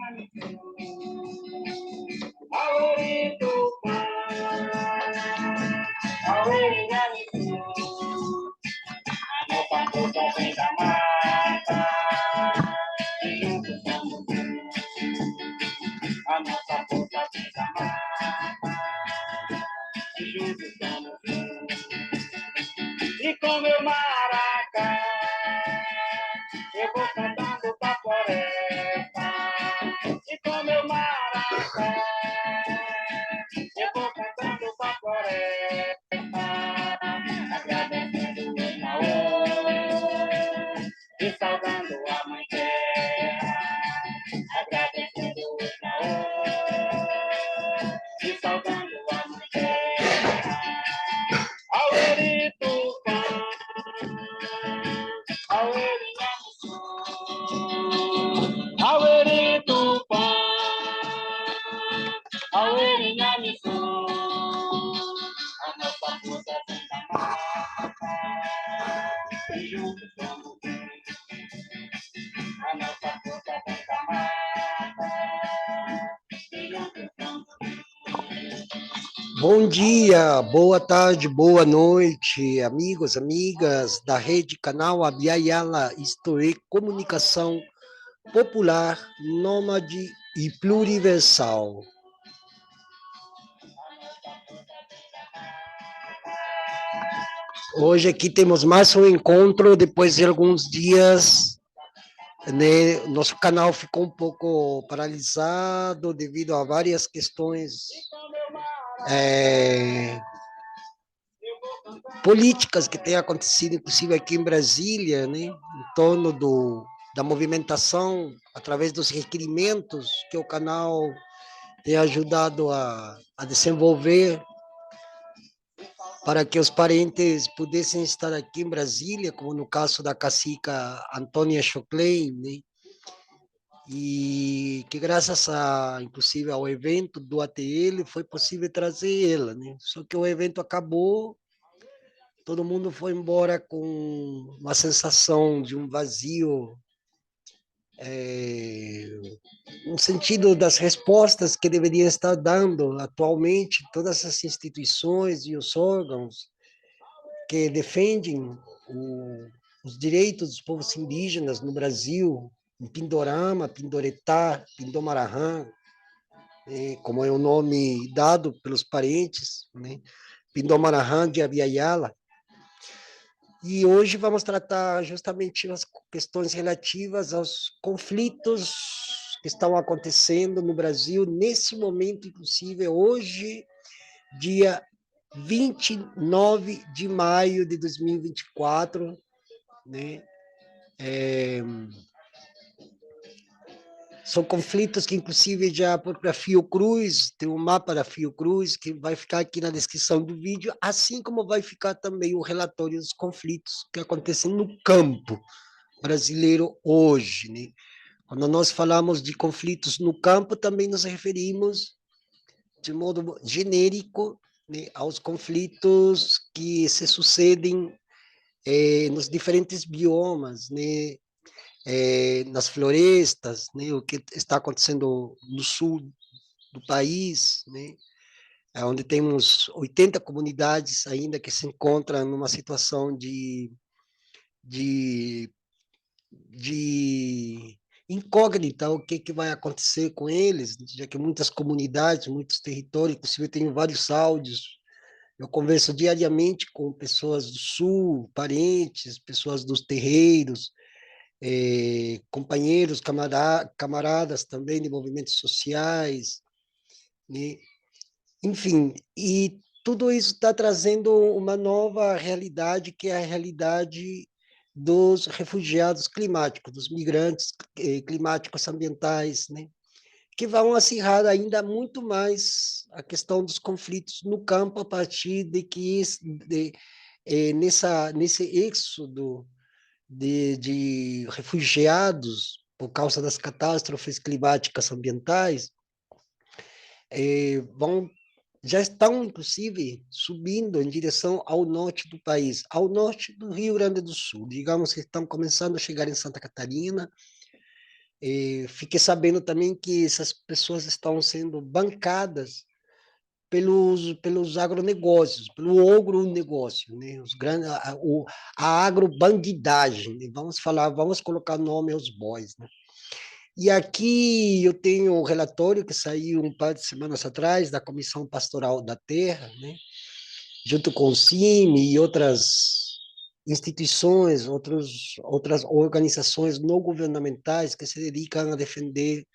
E com meu maracá, eu vou cantando pra floresta. E com meu maracá, eu vou cantando pra floresta. Agradecendo o Naô e saudando a mãe terra. Agradecendo o Naô e saudando a mãe terra. Ao Eritucã, ao Erinhamuçu, ao Eritupã, ao Erinhamuçu, a nossa força vem da mata, e juntos vamos ver. A nossa força vem da mata, e juntos vamos ver. Bom dia, boa tarde, boa noite, amigos, amigas da rede canal Abya-Yala, isto é, comunicação popular, nômade e pluriversal. Hoje aqui temos mais um encontro, depois de alguns dias, né, nosso canal ficou um pouco paralisado devido a várias questões políticas que têm acontecido, inclusive aqui em Brasília, né, em torno da movimentação, através dos requerimentos que o canal tem ajudado a desenvolver para que os parentes pudessem estar aqui em Brasília, como no caso da cacica Antônia Choclen, né, e que graças inclusive ao evento do ATL foi possível trazer ela, né? Só que o evento acabou, todo mundo foi embora com uma sensação de um vazio, no sentido das respostas que deveria estar dando atualmente todas as instituições e os órgãos que defendem os direitos dos povos indígenas no Brasil, em Pindorama, Pindoretá, Pindomarahã, como é o nome dado pelos parentes, né? Pindomarahã de Abya-Yala. E hoje vamos tratar justamente as questões relativas aos conflitos que estão acontecendo no Brasil, nesse momento, inclusive, hoje, dia 29 de maio de 2024, né? São conflitos que, inclusive, já a própria Fiocruz, tem um mapa da Fiocruz, que vai ficar aqui na descrição do vídeo, assim como vai ficar também o relatório dos conflitos que acontecem no campo brasileiro hoje, né? Quando nós falamos de conflitos no campo, também nos referimos, de modo genérico, né, aos conflitos que se sucedem nos diferentes biomas, né? Nas florestas, né, o que está acontecendo no sul do país, né, onde temos 80 comunidades ainda que se encontram numa situação de, de incógnita, o que vai acontecer com eles, já que muitas comunidades, muitos territórios, inclusive eu tenho vários áudios, eu converso diariamente com pessoas do sul, parentes, pessoas dos terreiros, companheiros, camaradas também de movimentos sociais, né? Enfim, e tudo isso está trazendo uma nova realidade, que é a realidade dos refugiados climáticos, dos migrantes climáticos ambientais, né? Que vão acirrar ainda muito mais a questão dos conflitos no campo a partir de que nesse êxodo de refugiados por causa das catástrofes climáticas ambientais, já estão, inclusive, subindo em direção ao norte do país, ao norte do Rio Grande do Sul. Digamos que estão começando a chegar em Santa Catarina, Fiquei sabendo também que essas pessoas estão sendo bancadas pelos agronegócios, pelo agronegócio, né? A agrobandidagem, né? Vamos colocar nome aos bois, né? E aqui eu tenho um relatório que saiu um par de semanas atrás da Comissão Pastoral da Terra, né? Junto com o CIMI e outras instituições, outras organizações não governamentais que se dedicam a defender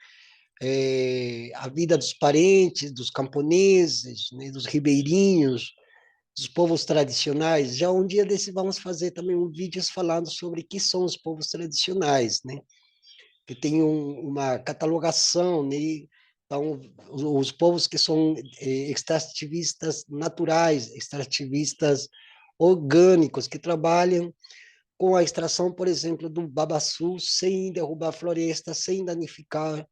a vida dos parentes, dos camponeses, né, dos ribeirinhos, dos povos tradicionais. Já um dia desse vamos fazer também um vídeo falando sobre o que são os povos tradicionais, né? Que tem uma catalogação, né? Então, os povos que são extrativistas naturais, extrativistas orgânicos, que trabalham com a extração, por exemplo, do babaçu, sem derrubar a floresta, sem danificar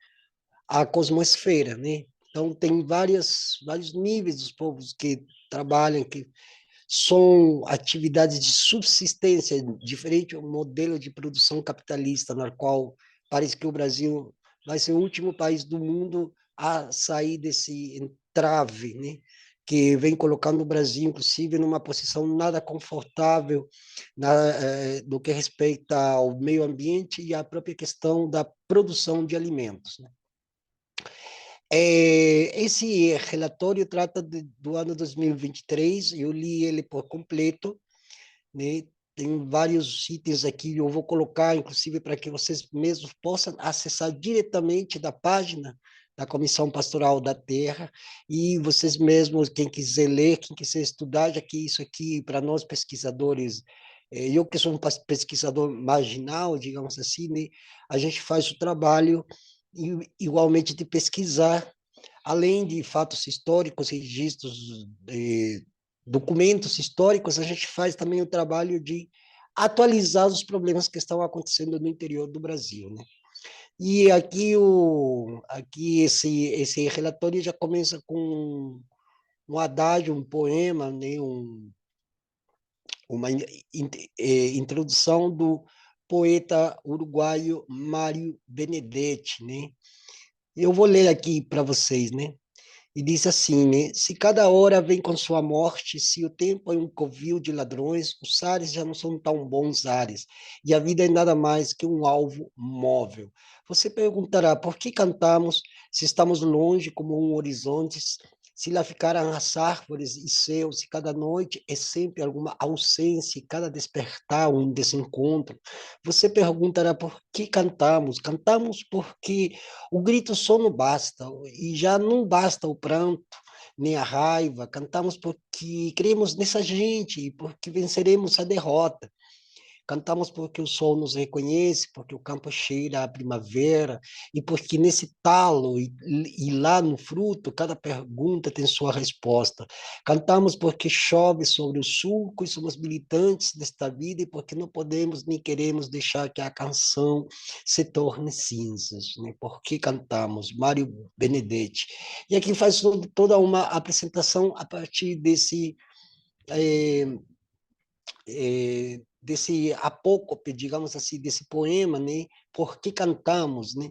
a cosmosfera, né? Então, tem vários níveis dos povos que trabalham, que são atividades de subsistência, diferente do modelo de produção capitalista, na qual parece que o Brasil vai ser o último país do mundo a sair desse entrave, né? Que vem colocando o Brasil, inclusive, numa posição nada confortável no que respeita ao meio ambiente e à própria questão da produção de alimentos, né? Esse relatório trata do ano 2023, eu li ele por completo, né? Tem vários itens aqui, eu vou colocar, inclusive, para que vocês mesmos possam acessar diretamente da página da Comissão Pastoral da Terra, e vocês mesmos, quem quiser ler, quem quiser estudar, já que isso aqui, para nós pesquisadores, eu que sou um pesquisador marginal, digamos assim, né? A gente faz o trabalho igualmente de pesquisar, além de fatos históricos, registros, documentos históricos, a gente faz também o trabalho de atualizar os problemas que estão acontecendo no interior do Brasil, né? E aqui esse relatório já começa com um adágio, um poema, né? Uma introdução do poeta uruguaio Mário Benedetti, né? Eu vou ler aqui para vocês, né? E diz assim, né? Se cada hora vem com sua morte, se o tempo é um covil de ladrões, os ares já não são tão bons ares, e a vida é nada mais que um alvo móvel. Você perguntará, por que cantamos se estamos longe como um horizonte, se lá ficaram as árvores e céus, e cada noite é sempre alguma ausência, e cada despertar um desencontro? Você perguntará, por que cantamos? Cantamos porque o grito só não basta, e já não basta o pranto, nem a raiva. Cantamos porque cremos nessa gente e porque venceremos a derrota. Cantamos porque o sol nos reconhece, porque o campo cheira a primavera, e porque nesse talo e lá no fruto, cada pergunta tem sua resposta. Cantamos porque chove sobre o sulco e somos militantes desta vida, e porque não podemos nem queremos deixar que a canção se torne cinzas, né? Por que cantamos? Mário Benedetti. E aqui faz toda uma apresentação a partir eh, desse apócope, digamos assim, desse poema, né? Por que cantamos, né?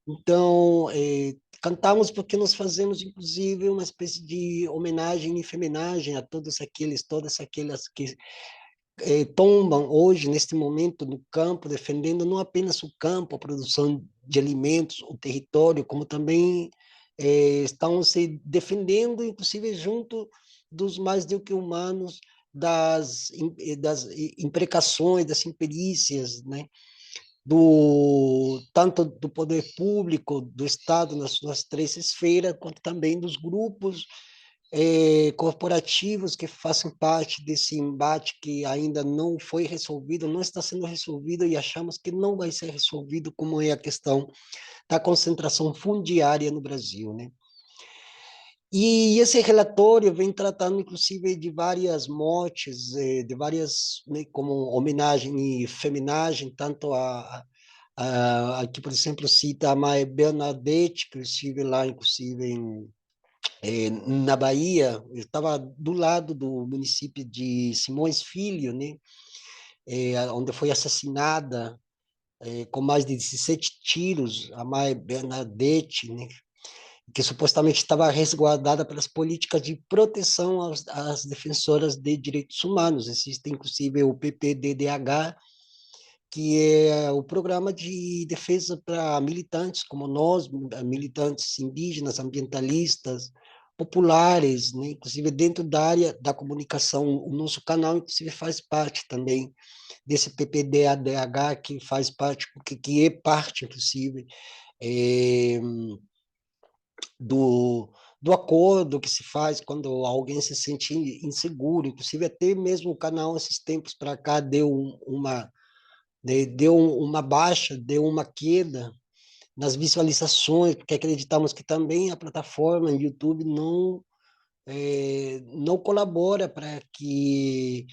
Então, cantamos porque nós fazemos, inclusive, uma espécie de homenagem e feminagem a todas aquelas que tombam hoje, neste momento, no campo, defendendo não apenas o campo, a produção de alimentos, o território, como também estão se defendendo, inclusive, junto dos mais do que humanos, das imprecações, das imperícias, né? Tanto do poder público, do Estado, nas suas três esferas, quanto também dos grupos corporativos que façam parte desse embate que ainda não foi resolvido, não está sendo resolvido e achamos que não vai ser resolvido, como é a questão da concentração fundiária no Brasil, né? E esse relatório vem tratando, inclusive, de várias mortes, de várias, né, como homenagem e feminagem, tanto aqui, por exemplo, cita a Mãe Bernadette, que eu estive lá, inclusive, na Bahia, eu estava do lado do município de Simões Filho, né, onde foi assassinada com mais de 17 tiros, a mãe Bernadette, né, que supostamente estava resguardada pelas políticas de proteção às defensoras de direitos humanos. Existe, inclusive, o PPDDH, que é o programa de defesa para militantes como nós, militantes indígenas, ambientalistas, populares, né? Inclusive dentro da área da comunicação. O nosso canal, inclusive, faz parte também desse PPDADH, que faz parte, que é parte, inclusive, é, do, do acordo que se faz quando alguém se sente inseguro. Inclusive, até mesmo o canal, esses tempos para cá, deu uma baixa, deu uma queda nas visualizações, porque acreditamos que também a plataforma YouTube não colabora para que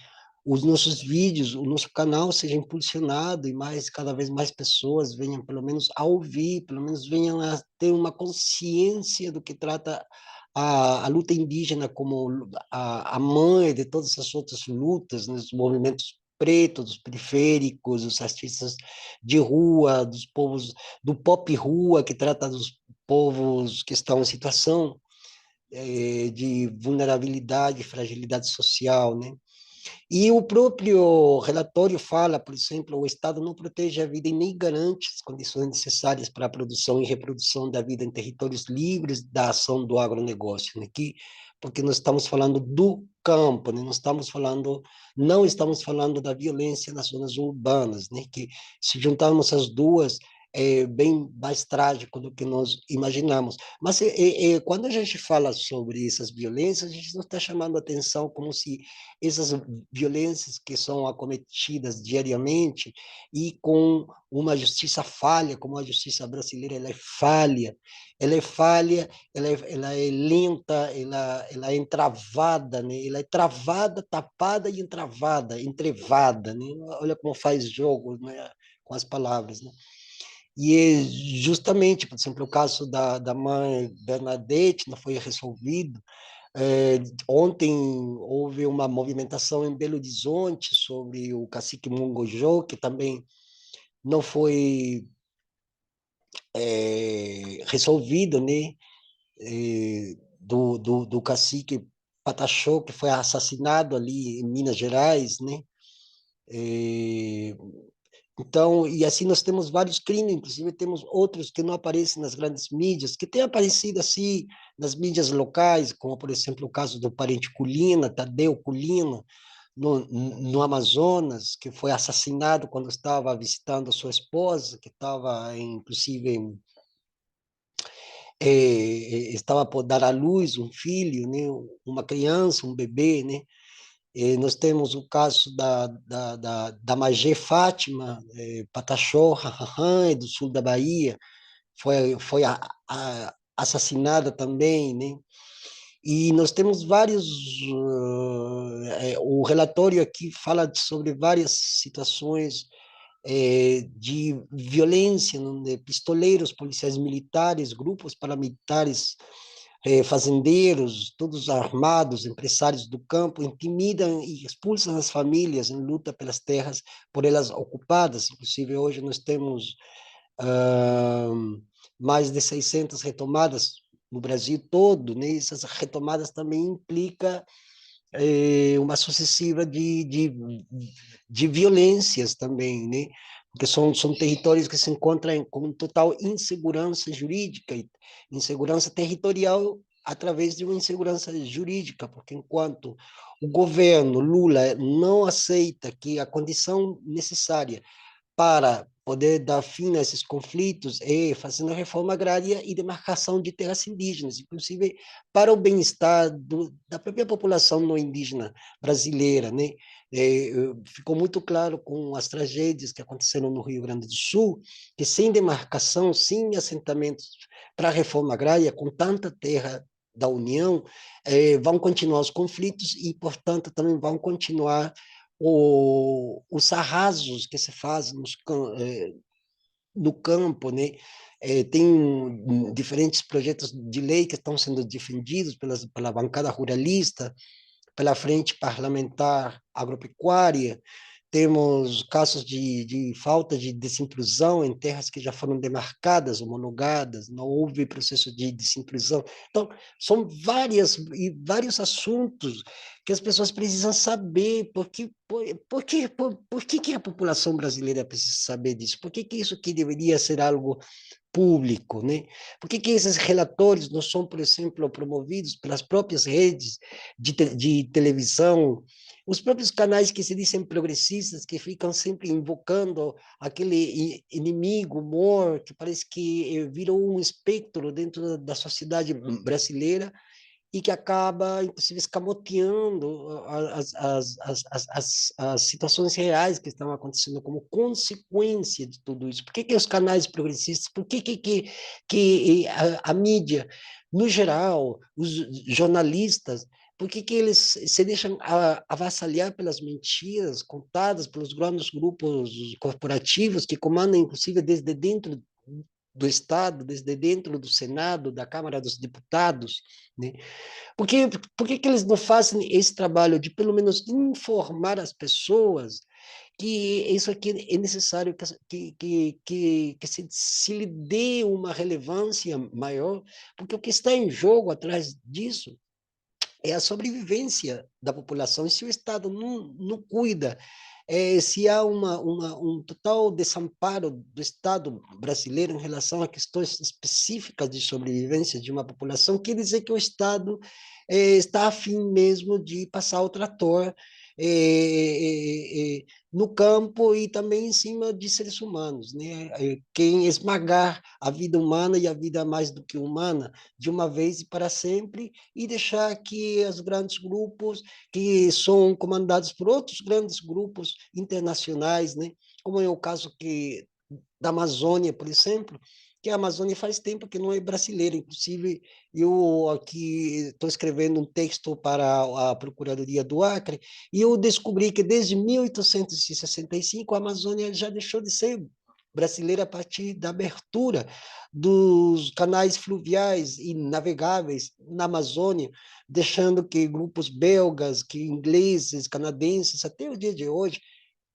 os nossos vídeos, o nosso canal seja impulsionado e cada vez mais pessoas venham pelo menos a ouvir, pelo menos venham a ter uma consciência do que trata a luta indígena como a mãe de todas as outras lutas, né, os movimentos pretos, dos periféricos, os artistas de rua, dos povos, do pop rua, que trata dos povos que estão em situação de vulnerabilidade, fragilidade social, né? E o próprio relatório fala, por exemplo, o Estado não protege a vida e nem garante as condições necessárias para a produção e reprodução da vida em territórios livres da ação do agronegócio, né? Porque nós estamos falando do campo, né? Não estamos falando da violência nas zonas urbanas, né? Que se juntarmos as duas, é bem mais trágico do que nós imaginamos. Mas quando a gente fala sobre essas violências, a gente não está chamando atenção como se essas violências que são acometidas diariamente e com uma justiça falha, como a justiça brasileira ela é falha, ela é lenta, ela é entravada, né? Ela é travada, tapada e entravada, entrevada, né? Olha como faz jogo, né? Com as palavras, né? E é justamente, por exemplo, o caso da mãe Bernadette não foi resolvido. Ontem houve uma movimentação em Belo Horizonte sobre o cacique Mungojô, que também não foi resolvido, né? Do cacique Pataxó, que foi assassinado ali em Minas Gerais, né? É, Então, e assim nós temos vários crimes, inclusive temos outros que não aparecem nas grandes mídias, que têm aparecido assim nas mídias locais, como por exemplo o caso do parente Colina, Tadeu Colina, no Amazonas, que foi assassinado quando estava visitando a sua esposa, que estava inclusive estava por dar à luz um filho, né, uma criança, um bebê, né? Nós temos o caso da Magé Fátima, Pataxó, do sul da Bahia, foi assassinada também, né? E nós temos vários. O relatório aqui fala sobre várias situações de violência, né? Pistoleiros, policiais militares, grupos paramilitares fazendeiros, todos armados, empresários do campo, intimidam e expulsam as famílias em luta pelas terras por elas ocupadas. Inclusive, hoje nós temos ah, mais de 600 retomadas no Brasil todo, né? Essas retomadas também implicam uma sucessiva de violências também, né? Porque são territórios que se encontram com total insegurança jurídica e insegurança territorial através de uma insegurança jurídica, porque enquanto o governo Lula não aceita que a condição necessária para poder dar fim a esses conflitos é fazendo a reforma agrária e demarcação de terras indígenas, inclusive para o bem-estar da própria população não indígena brasileira, né? Ficou muito claro com as tragédias que aconteceram no Rio Grande do Sul, que sem demarcação, sem assentamentos para a reforma agrária, com tanta terra da União, vão continuar os conflitos e, portanto, também vão continuar os arrasos que se fazem no campo, né? Tem diferentes projetos de lei que estão sendo defendidos pela bancada ruralista, pela Frente Parlamentar Agropecuária, temos casos de falta de desintrusão em terras que já foram demarcadas, homologadas, não houve processo de desintrusão. Então, são vários assuntos que as pessoas precisam saber, por que a população brasileira precisa saber disso? Por que isso aqui deveria ser algo público, né? Por que esses relatórios não são, por exemplo, promovidos pelas próprias redes de televisão, os próprios canais que se dizem progressistas, que ficam sempre invocando aquele inimigo, humor, que parece que virou um espectro dentro da sociedade brasileira, e que acaba, inclusive, escamoteando as situações reais que estão acontecendo como consequência de tudo isso. Por que os canais progressistas, por que a mídia, no geral, os jornalistas, por que eles se deixam avassalhar pelas mentiras contadas pelos grandes grupos corporativos que comandam, inclusive, desde dentro do Estado, desde dentro do Senado, da Câmara dos Deputados, né? Por que eles não fazem esse trabalho de, pelo menos, informar as pessoas que isso aqui é necessário que se lhe dê uma relevância maior, porque o que está em jogo atrás disso é a sobrevivência da população. E se o Estado não cuida, se há um total desamparo do Estado brasileiro em relação a questões específicas de sobrevivência de uma população, quer dizer que o Estado está a fim mesmo de passar o trator no campo e também em cima de seres humanos, né? Quem esmagar a vida humana e a vida mais do que humana de uma vez e para sempre, e deixar que os grandes grupos, que são comandados por outros grandes grupos internacionais, né? Como é o caso da Amazônia, por exemplo, que a Amazônia faz tempo que não é brasileira. Inclusive, eu aqui estou escrevendo um texto para a Procuradoria do Acre, e eu descobri que desde 1865 a Amazônia já deixou de ser brasileira a partir da abertura dos canais fluviais e navegáveis na Amazônia, deixando que grupos belgas, que ingleses, canadenses, até o dia de hoje,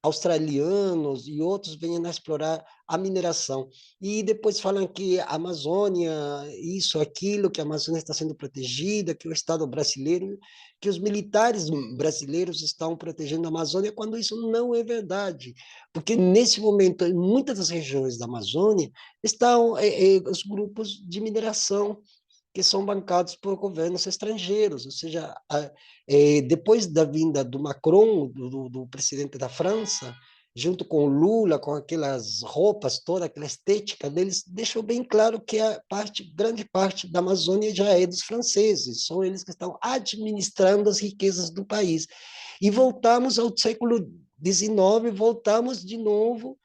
australianos e outros venham a explorar a mineração. E depois falam que a Amazônia, isso, aquilo, que a Amazônia está sendo protegida, que o Estado brasileiro, que os militares brasileiros estão protegendo a Amazônia, quando isso não é verdade. Porque, nesse momento, em muitas das regiões da Amazônia, estão os grupos de mineração que são bancados por governos estrangeiros, ou seja, depois da vinda do Macron, do presidente da França, junto com o Lula, com aquelas roupas, toda aquela estética deles, deixou bem claro que grande parte da Amazônia já é dos franceses, são eles que estão administrando as riquezas do país. E voltamos ao século XIX, voltamos de novo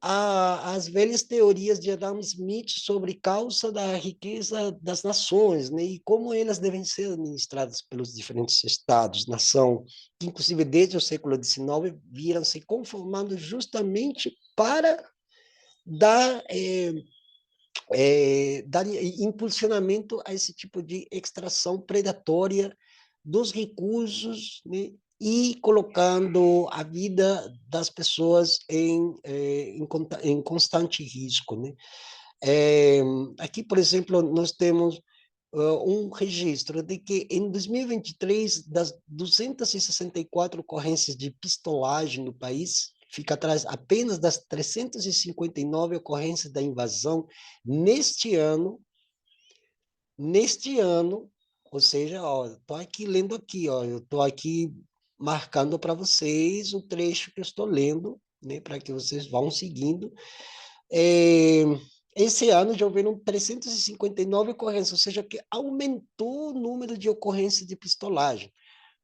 as velhas teorias de Adam Smith sobre causa da riqueza das nações, né, e como elas devem ser administradas pelos diferentes estados-nação, que inclusive desde o século XIX viram se conformando justamente para dar impulsionamento a esse tipo de extração predatória dos recursos, né, e colocando a vida das pessoas em constante risco, né? Aqui, por exemplo, nós temos um registro de que em 2023, das 264 ocorrências de pistolagem no país, fica atrás apenas das 359 ocorrências da invasão neste ano, ou seja, estou aqui lendo aqui, eu estou aqui marcando para vocês o trecho que eu estou lendo, né, para que vocês vão seguindo. É, esse ano já houveram 359 ocorrências, ou seja, que aumentou o número de ocorrências de pistolagem.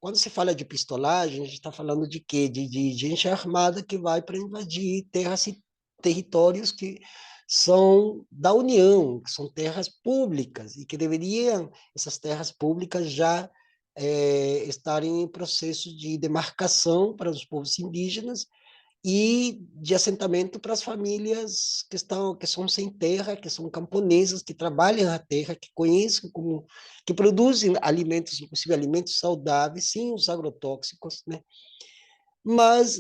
Quando se fala de pistolagem, a gente está falando de quê? De gente armada que vai para invadir terras e territórios que são da União, que são terras públicas, e que deveriam, essas terras públicas, já estarem em processo de demarcação para os povos indígenas e de assentamento para as famílias que são sem terra, que são camponesas, que trabalham a terra, que conhecem como, que produzem alimentos, inclusive alimentos saudáveis, sem os agrotóxicos, né? Mas,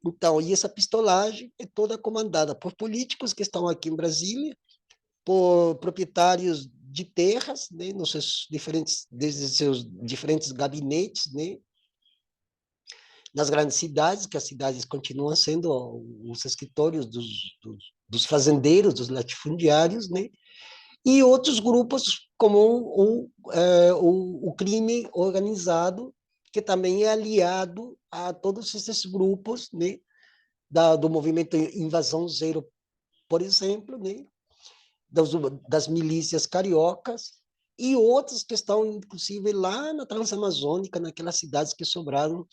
então, e essa pistolagem é toda comandada por políticos que estão aqui em Brasília, por proprietários de terras, né, nos seus diferentes, desde seus diferentes gabinetes, né, nas grandes cidades, que as cidades continuam sendo os escritórios dos fazendeiros, dos latifundiários, né, e outros grupos como o crime organizado, que também é aliado a todos esses grupos, né, do movimento Invasão Zero, por exemplo, né, das, das milícias cariocas, e outras que estão, inclusive, lá na Transamazônica, naquelas cidades que sobraram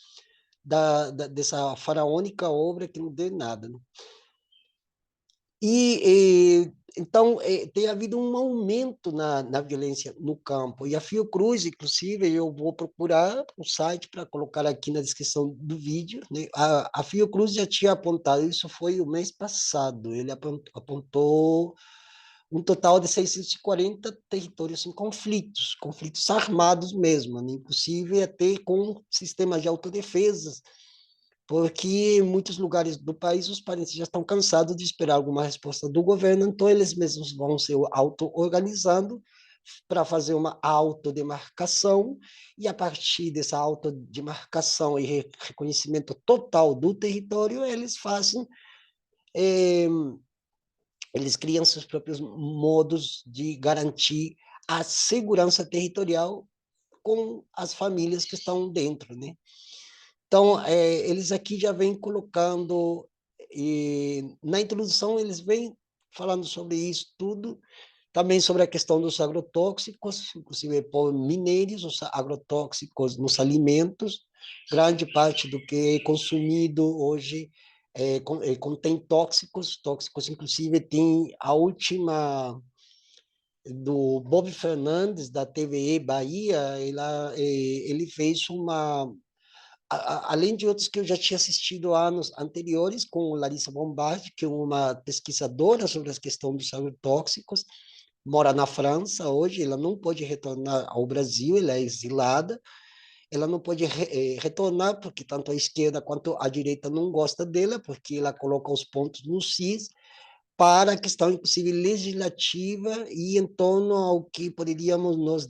dessa faraônica obra que não deu nada. Né? Então, tem havido um aumento na violência no campo. E a Fiocruz, inclusive, eu vou procurar um site para colocar aqui na descrição do vídeo. Né? A Fiocruz já tinha apontado, isso foi o mês passado, ele apontou um total de 640 territórios em conflitos, conflitos armados mesmo, né? Inclusive até com sistemas de autodefesa, porque em muitos lugares do país os parentes já estão cansados de esperar alguma resposta do governo, então eles mesmos vão se auto-organizando para fazer uma autodemarcação, e a partir dessa autodemarcação e reconhecimento total do território, eh, eles criam seus próprios modos de garantir a segurança territorial com as famílias que estão dentro, né? Então, eles aqui já vêm colocando, na introdução, eles vêm falando sobre isso tudo, também sobre a questão dos agrotóxicos, inclusive por mineiros, os agrotóxicos nos alimentos, grande parte do que é consumido hoje contém tóxicos, tóxicos, inclusive tem a última do Bob Fernandes, da TVE Bahia, ele fez além de outros que eu já tinha assistido anos anteriores, com Larissa Bombardi, que é uma pesquisadora sobre a questão dos agrotóxicos, mora na França hoje, ela não pode retornar ao Brasil, ela é exilada, ela não pode retornar porque tanto a esquerda quanto a direita não gosta dela, porque ela coloca os pontos nos is para a questão, inclusive, legislativa e em torno ao que poderíamos nós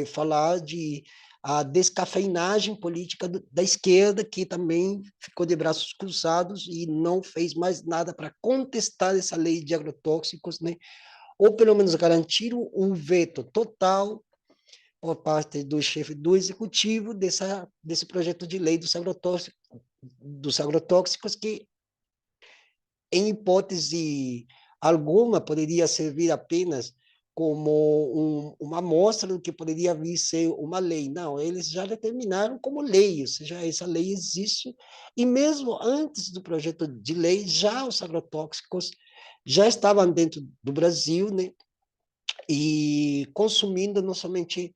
falar de a descafeinagem política da esquerda, que também ficou de braços cruzados e não fez mais nada para contestar essa lei de agrotóxicos, né? Ou pelo menos garantir um veto total por parte do chefe do executivo desse projeto de lei dos agrotóxicos, que em hipótese alguma, poderia servir apenas como uma amostra do que poderia vir ser uma lei. Não, eles já determinaram como lei, ou seja, essa lei existe, e mesmo antes do projeto de lei, já os agrotóxicos já estavam dentro do Brasil, né? E consumindo não somente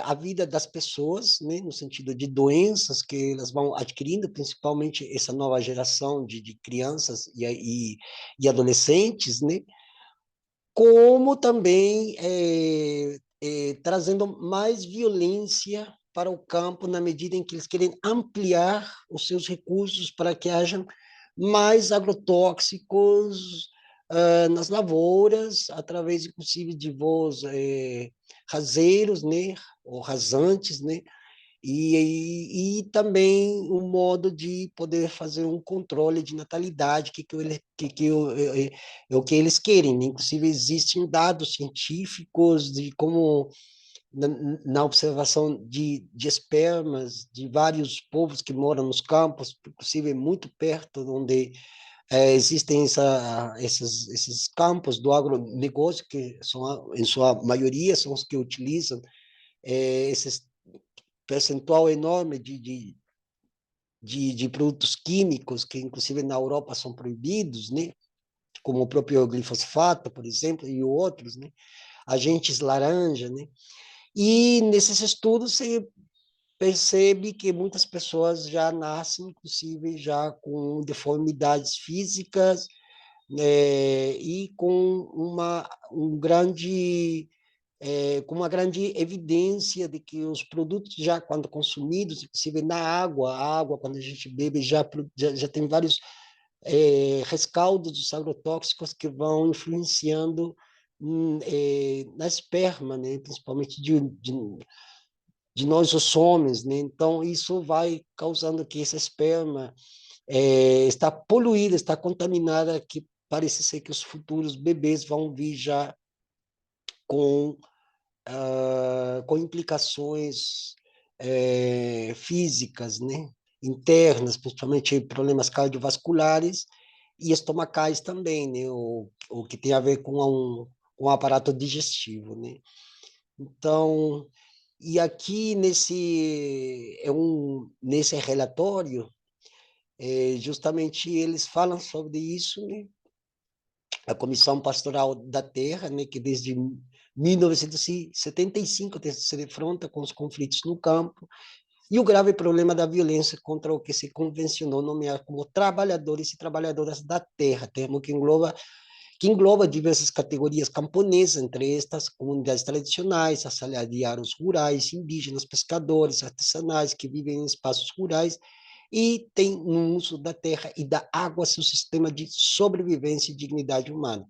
a vida das pessoas, né, no sentido de doenças que elas vão adquirindo, principalmente essa nova geração de crianças e adolescentes, né, como também trazendo mais violência para o campo na medida em que eles querem ampliar os seus recursos para que hajam mais agrotóxicos nas lavouras, através inclusive de voos raseiros, né, ou rasantes, né, e também um modo de poder fazer um controle de natalidade, é o que eles querem. Né? Inclusive, existem dados científicos de como, na observação de espermas de vários povos que moram nos campos, inclusive muito perto onde existem esses campos do agronegócio, que são, em sua maioria, são os que utilizam esses percentual enorme de produtos químicos, que inclusive na Europa são proibidos, né? Como o próprio glifosato, por exemplo, e outros, né? Agentes laranja, né? E nesses estudos se percebe que muitas pessoas já nascem, inclusive, já com deformidades físicas, né? E com um grande com uma grande evidência de que os produtos já quando consumidos, inclusive na água, a água quando a gente bebe já tem vários rescaldos dos agrotóxicos que vão influenciando na esperma, né? Principalmente de nós os homens, né? Então isso vai causando que essa esperma está poluída, está contaminada, que parece ser que os futuros bebês vão vir já com com implicações físicas, né? Internas, principalmente problemas cardiovasculares e estomacais também, né? O que tem a ver com o aparato digestivo, né? Então, e aqui nesse relatório, justamente eles falam sobre isso, né? A Comissão Pastoral da Terra, né, que desde 1975 se defronta com os conflitos no campo, e o grave problema da violência contra o que se convencionou nomear como trabalhadores e trabalhadoras da terra, termo que engloba diversas categorias camponesas, entre estas comunidades tradicionais, assalariados rurais, indígenas, pescadores, artesanais que vivem em espaços rurais e têm no uso da terra e da água seu sistema de sobrevivência e dignidade humana.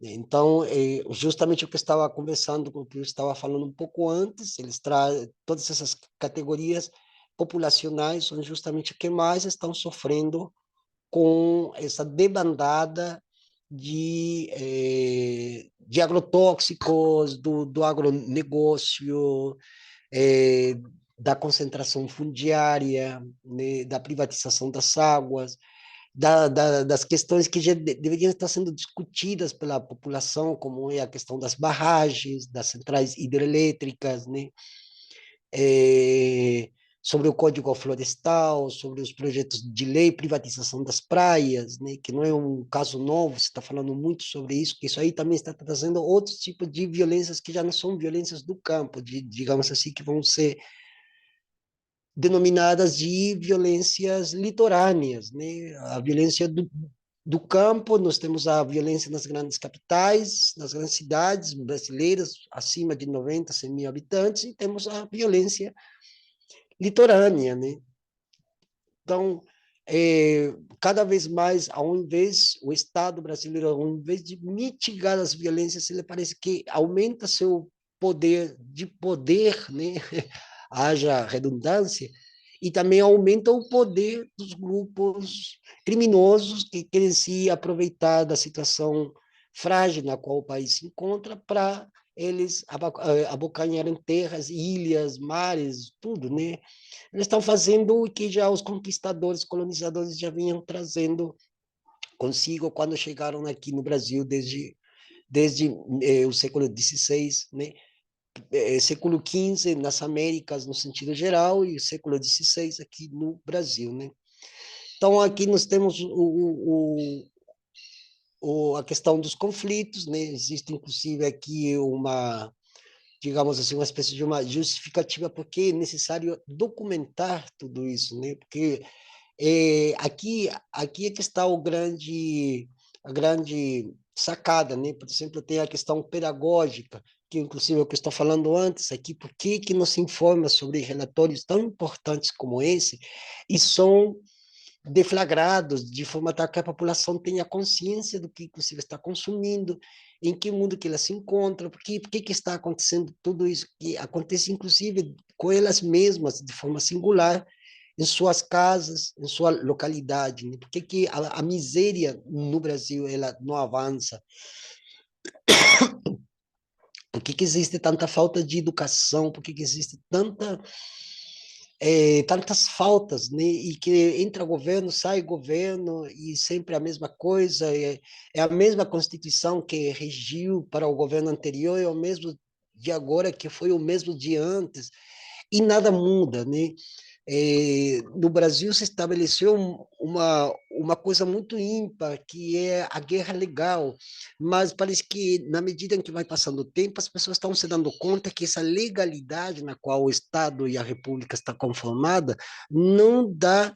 Então, justamente o que eu estava conversando, o que eu estava falando um pouco antes, eles trazem todas essas categorias populacionais são justamente o que mais estão sofrendo com essa debandada de agrotóxicos, do agronegócio, eh, da concentração fundiária, né, da privatização das águas, das questões que já deveriam estar sendo discutidas pela população, como é a questão das barragens, das centrais hidrelétricas, né? É, sobre o Código Florestal, sobre os projetos de lei, privatização das praias, né? Que não é um caso novo, você está falando muito sobre isso, que isso aí também está trazendo outros tipos de violências que já não são violências do campo, digamos assim, que vão ser denominadas de violências litorâneas, né? A violência do campo, nós temos a violência nas grandes capitais, nas grandes cidades brasileiras, acima de 90, 100 mil habitantes, e temos a violência litorânea, né? Então, cada vez mais, ao invés, o Estado brasileiro, ao invés de mitigar as violências, ele parece que aumenta seu poder, né? Haja redundância, e também aumenta o poder dos grupos criminosos que querem se aproveitar da situação frágil na qual o país se encontra para eles abocanharem terras, ilhas, mares, tudo, né? Eles estão fazendo o que já os conquistadores, colonizadores já vinham trazendo consigo quando chegaram aqui no Brasil desde o século XVI, né? Século XV nas Américas no sentido geral e século XVI aqui no Brasil, né? Então aqui nós temos a questão dos conflitos, né? Existe inclusive aqui digamos assim, uma espécie de uma justificativa porque é necessário documentar tudo isso, né? Porque aqui é que está a grande sacada, né? Por exemplo, tem a questão pedagógica, que inclusive é o que eu estou falando antes aqui, por que não se informa sobre relatórios tão importantes como esse e são deflagrados de forma tal que a população tenha consciência do que inclusive está consumindo, em que mundo que ela se encontra, por que está acontecendo tudo isso que acontece inclusive com elas mesmas de forma singular em suas casas, em sua localidade, né? Por que a miséria no Brasil ela não avança? Por que existe tanta falta de educação? Por que existe tantas faltas, né? E que entra governo, sai governo e sempre a mesma coisa, é a mesma Constituição que regiu para o governo anterior, é o mesmo de agora que foi o mesmo de antes, e nada muda, né? No Brasil se estabeleceu uma coisa muito ímpar, que é a guerra legal, mas parece que, na medida em que vai passando o tempo, as pessoas estão se dando conta que essa legalidade na qual o Estado e a República está conformada não dá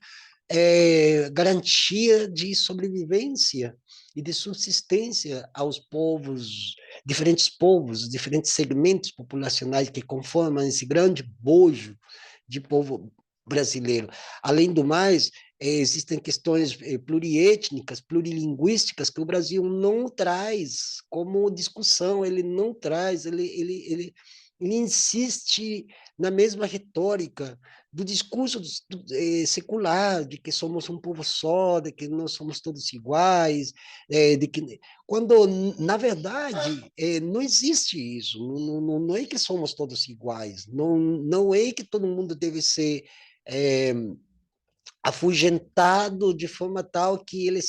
garantia de sobrevivência e de subsistência aos povos diferentes povos, diferentes segmentos populacionais que conformam esse grande bojo de povo brasileiro. Além do mais, existem questões pluriétnicas, plurilinguísticas, que o Brasil não traz como discussão, ele não traz, ele insiste na mesma retórica do discurso secular, de que somos um povo só, de que nós somos todos iguais, de que quando, na verdade, não existe isso, não é que somos todos iguais, não é que todo mundo deve ser é, afugentado de forma tal que ele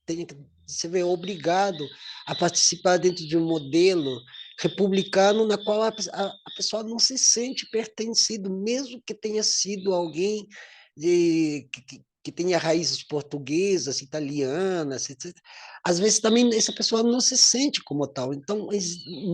tenha que se ver obrigado a participar dentro de um modelo republicano na qual a pessoa não se sente pertencido, mesmo que tenha sido alguém que tenha raízes portuguesas, italianas, etc. Às vezes também essa pessoa não se sente como tal. Então,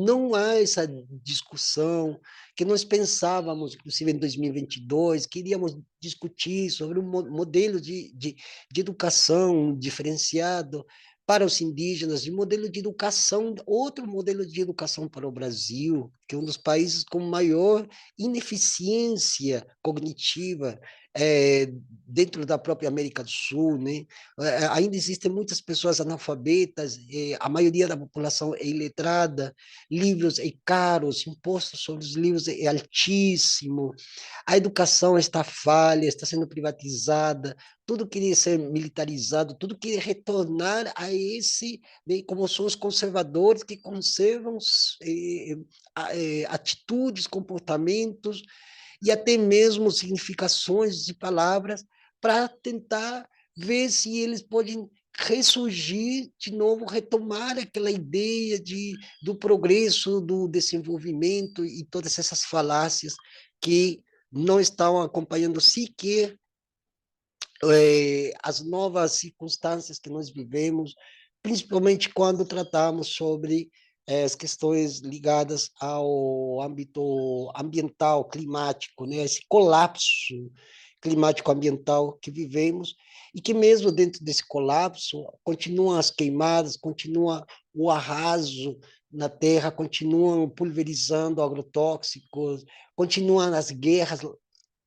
não há essa discussão que nós pensávamos, inclusive em 2022, queríamos discutir sobre um modelo de educação diferenciado para os indígenas, de modelo de educação, outro modelo de educação para o Brasil, que é um dos países com maior ineficiência cognitiva dentro da própria América do Sul, né? Ainda existem muitas pessoas analfabetas, a maioria da população é iletrada, livros é caros, imposto sobre os livros é altíssimo, a educação está falha, está sendo privatizada, tudo queria ser militarizado, tudo queria retornar a esse, né, como são os conservadores que conservam atitudes, comportamentos e até mesmo significações de palavras para tentar ver se eles podem ressurgir de novo, retomar aquela ideia do progresso, do desenvolvimento e todas essas falácias que não estão acompanhando sequer as novas circunstâncias que nós vivemos, principalmente quando tratamos sobre as questões ligadas ao âmbito ambiental, climático, né? Esse colapso climático-ambiental que vivemos e que mesmo dentro desse colapso continuam as queimadas, continua o arraso na terra, continuam pulverizando agrotóxicos, continuam as guerras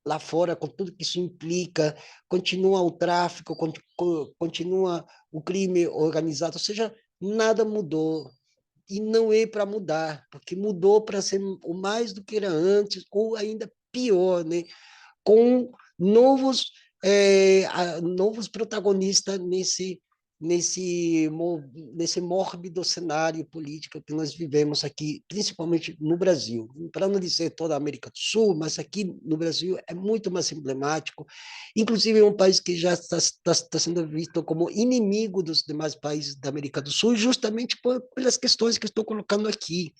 lá fora, com tudo que isso implica, continua o tráfico, continua o crime organizado, ou seja, nada mudou. E não é para mudar, porque mudou para ser o mais do que era antes, ou ainda pior, né? Com novos, novos protagonistas nesse mórbido cenário político que nós vivemos aqui, principalmente no Brasil. Para não dizer toda a América do Sul, mas aqui no Brasil é muito mais emblemático. Inclusive, é um país que já está sendo visto como inimigo dos demais países da América do Sul, justamente pelas questões que estou colocando aqui.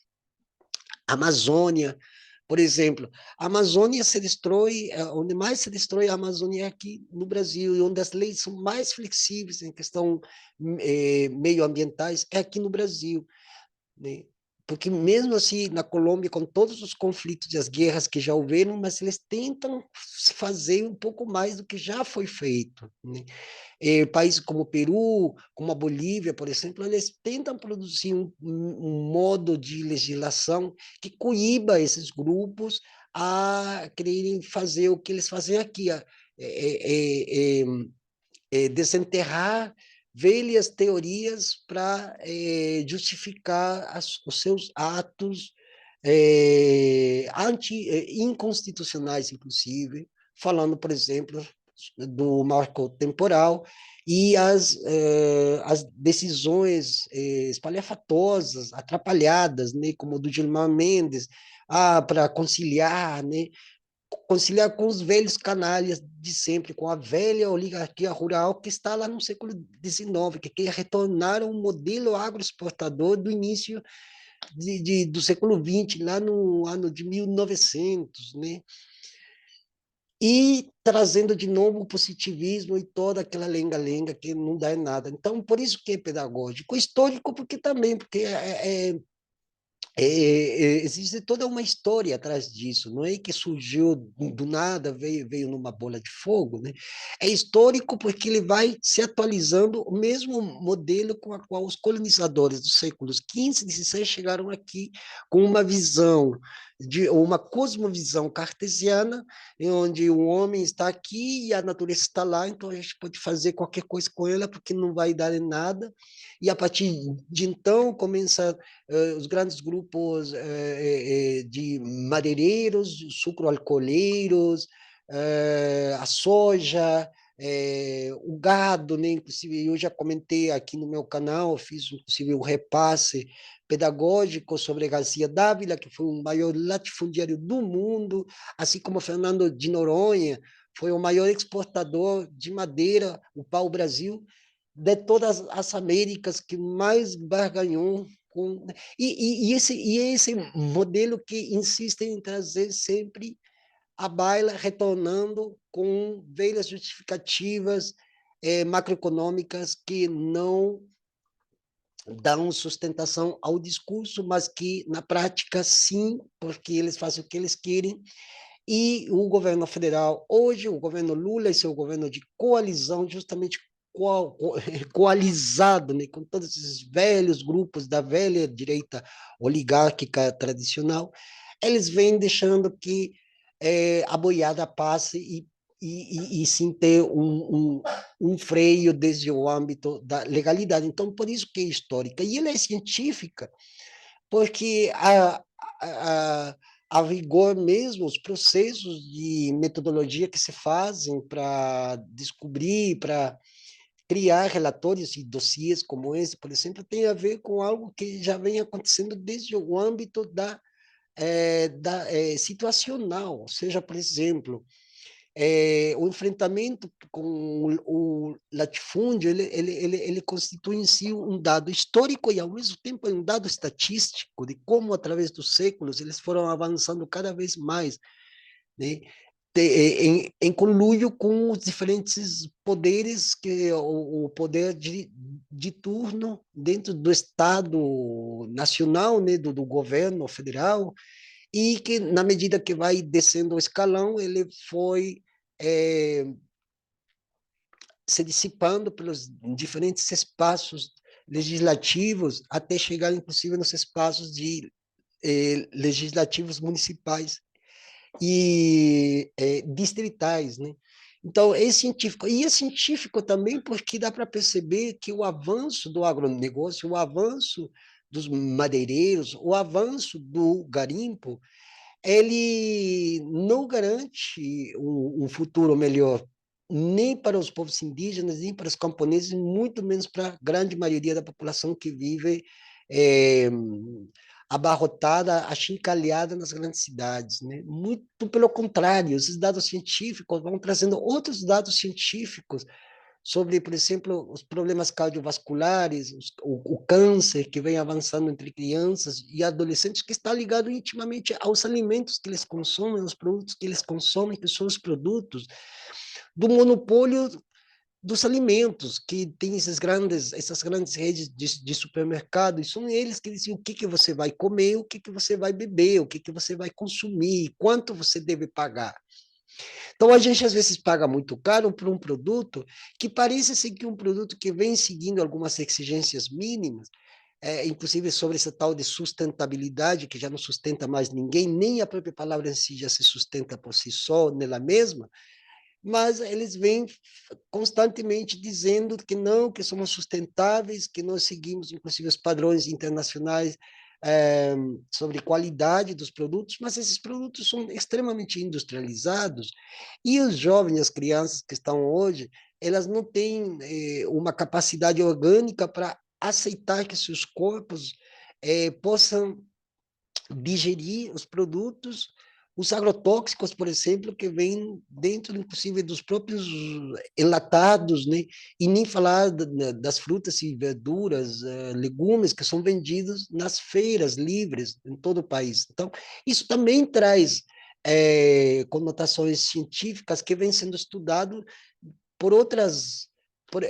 Amazônia, por exemplo, a Amazônia se destrói, onde mais se destrói a Amazônia é aqui no Brasil, e onde as leis são mais flexíveis em questão meioambientais é aqui no Brasil, né? Porque mesmo assim, na Colômbia, com todos os conflitos e as guerras que já houveram, mas eles tentam fazer um pouco mais do que já foi feito, né? Países como o Peru, como a Bolívia, por exemplo, eles tentam produzir um modo de legislação que coíba esses grupos a quererem fazer o que eles fazem aqui, desenterrar velhas teorias para justificar os seus atos inconstitucionais, inclusive, falando, por exemplo, do marco temporal e as decisões espalhafatosas, atrapalhadas, né, como o do Gilmar Mendes, para conciliar, né, conciliar com os velhos canalhas de sempre, com a velha oligarquia rural que está lá no século XIX, que quer retornar ao modelo agroexportador do início do século XX, lá no ano de 1900, né? E trazendo de novo o positivismo e toda aquela lenga-lenga que não dá em nada. Então, por isso que é pedagógico. Histórico, porque também, porque existe toda uma história atrás disso, não é que surgiu do nada, veio numa bola de fogo, né? É histórico porque ele vai se atualizando, o mesmo modelo com a qual os colonizadores dos séculos XV e XVI chegaram aqui com uma visão, uma cosmovisão cartesiana, em onde o homem está aqui e a natureza está lá, então a gente pode fazer qualquer coisa com ela porque não vai dar em nada, e a partir de então começa os grandes grupos de madeireiros, sucroalcooleiros, a soja, o gado, né? Inclusive, eu já comentei aqui no meu canal, fiz inclusive um repasse pedagógico sobre Garcia Dávila, que foi o maior latifundiário do mundo, assim como Fernando de Noronha, foi o maior exportador de madeira, o pau-brasil, de todas as Américas, que mais barganhou com... esse modelo que insiste em trazer sempre a baila, retornando com velhas justificativas macroeconômicas que não dão sustentação ao discurso, mas que na prática sim, porque eles fazem o que eles querem. E o governo federal, hoje, o governo Lula e seu governo de coalizão, justamente coalizado, né, com todos esses velhos grupos da velha direita oligárquica tradicional, eles vêm deixando que a boiada passe e sim ter um freio desde o âmbito da legalidade. Então, por isso que é histórica. E ela é científica, porque a, a rigor mesmo, os processos de metodologia que se fazem para descobrir, para criar relatórios e dossiês como esse, por exemplo, tem a ver com algo que já vem acontecendo desde o âmbito da situacional, ou seja, por exemplo, o enfrentamento com o latifúndio, ele constitui em si um dado histórico e, ao mesmo tempo, um dado estatístico de como, através dos séculos, eles foram avançando cada vez mais, né? Em conluio com os diferentes poderes, que o poder de turno dentro do Estado nacional, né, do governo federal, e que, na medida que vai descendo o escalão, ele foi é, se dissipando pelos diferentes espaços legislativos, até chegar, inclusive, nos espaços legislativos municipais e distritais, né? Então, é científico. E é científico também porque dá para perceber que o avanço do agronegócio, o avanço dos madeireiros, o avanço do garimpo, ele não garante um futuro melhor, nem para os povos indígenas, nem para os camponeses, muito menos para a grande maioria da população que vive é, abarrotada, achincalhada nas grandes cidades, né? Muito pelo contrário, esses dados científicos vão trazendo outros dados científicos sobre, por exemplo, os problemas cardiovasculares, o câncer que vem avançando entre crianças e adolescentes, que está ligado intimamente aos alimentos que eles consomem, aos produtos que eles consomem, que são os produtos do monopólio dos alimentos, que tem essas grandes redes de supermercado, e são eles que dizem o que você vai comer, o que você vai beber, o que você vai consumir, quanto você deve pagar. Então, a gente às vezes paga muito caro por um produto que parece ser que um produto que vem seguindo algumas exigências mínimas, inclusive sobre essa tal de sustentabilidade, que já não sustenta mais ninguém, nem a própria palavra em si já se sustenta por si só, nela mesma, mas eles vêm constantemente dizendo que não, que somos sustentáveis, que nós seguimos, inclusive, os padrões internacionais sobre qualidade dos produtos, mas esses produtos são extremamente industrializados e os jovens, as crianças que estão hoje, elas não têm uma capacidade orgânica para aceitar que seus corpos possam digerir os produtos, os agrotóxicos, por exemplo, que vêm dentro, inclusive, dos próprios enlatados, né? E nem falar das frutas e verduras, legumes que são vendidos nas feiras livres em todo o país. Então, isso também traz conotações científicas que vêm sendo estudado por outras, por,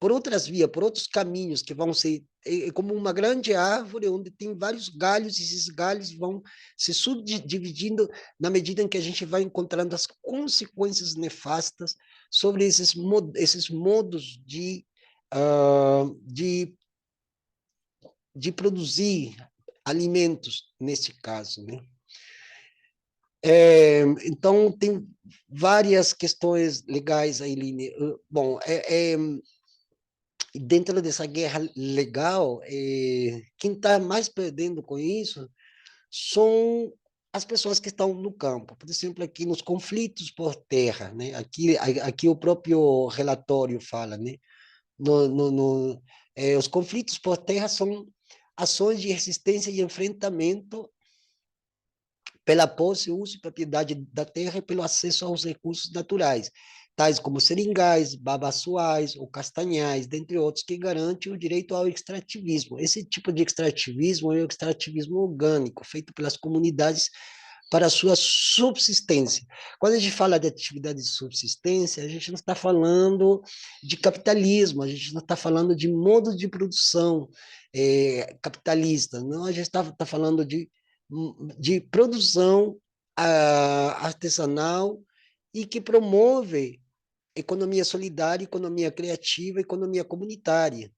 por outras vias, por outros caminhos que vão ser é como uma grande árvore onde tem vários galhos, e esses galhos vão se subdividindo na medida em que a gente vai encontrando as consequências nefastas sobre esses modos de, de produzir alimentos, nesse caso, né? Então, tem várias questões legais aí, Line. Bom, dentro dessa guerra legal, quem está mais perdendo com isso são as pessoas que estão no campo. Por exemplo, aqui nos conflitos por terra, né? Aqui o próprio relatório fala, né? Os conflitos por terra são ações de resistência e enfrentamento pela posse, uso e propriedade da terra e pelo acesso aos recursos naturais, tais como seringais, babaçoais ou castanhais, dentre outros, que garante o direito ao extrativismo. Esse tipo de extrativismo é o extrativismo orgânico, feito pelas comunidades para a sua subsistência. Quando a gente fala de atividade de subsistência, a gente não está falando de capitalismo, a gente não está falando de modo de produção capitalista, não, a gente está falando de produção artesanal e que promove economia solidária, economia criativa, economia comunitária.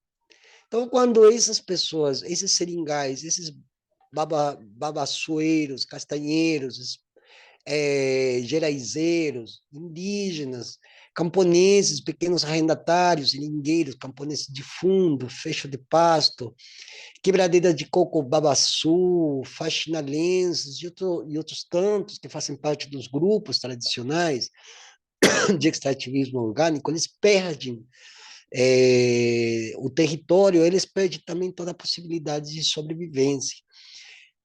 Então, quando essas pessoas, esses seringais, esses babaçoeiros, castanheiros, geraizeiros, indígenas, camponeses, pequenos arrendatários, seringueiros, camponeses de fundo, fecho de pasto, quebradeira de coco babaçu, faxinalenses e outros tantos que fazem parte dos grupos tradicionais de extrativismo orgânico, eles perdem o território, eles perdem também toda a possibilidade de sobrevivência.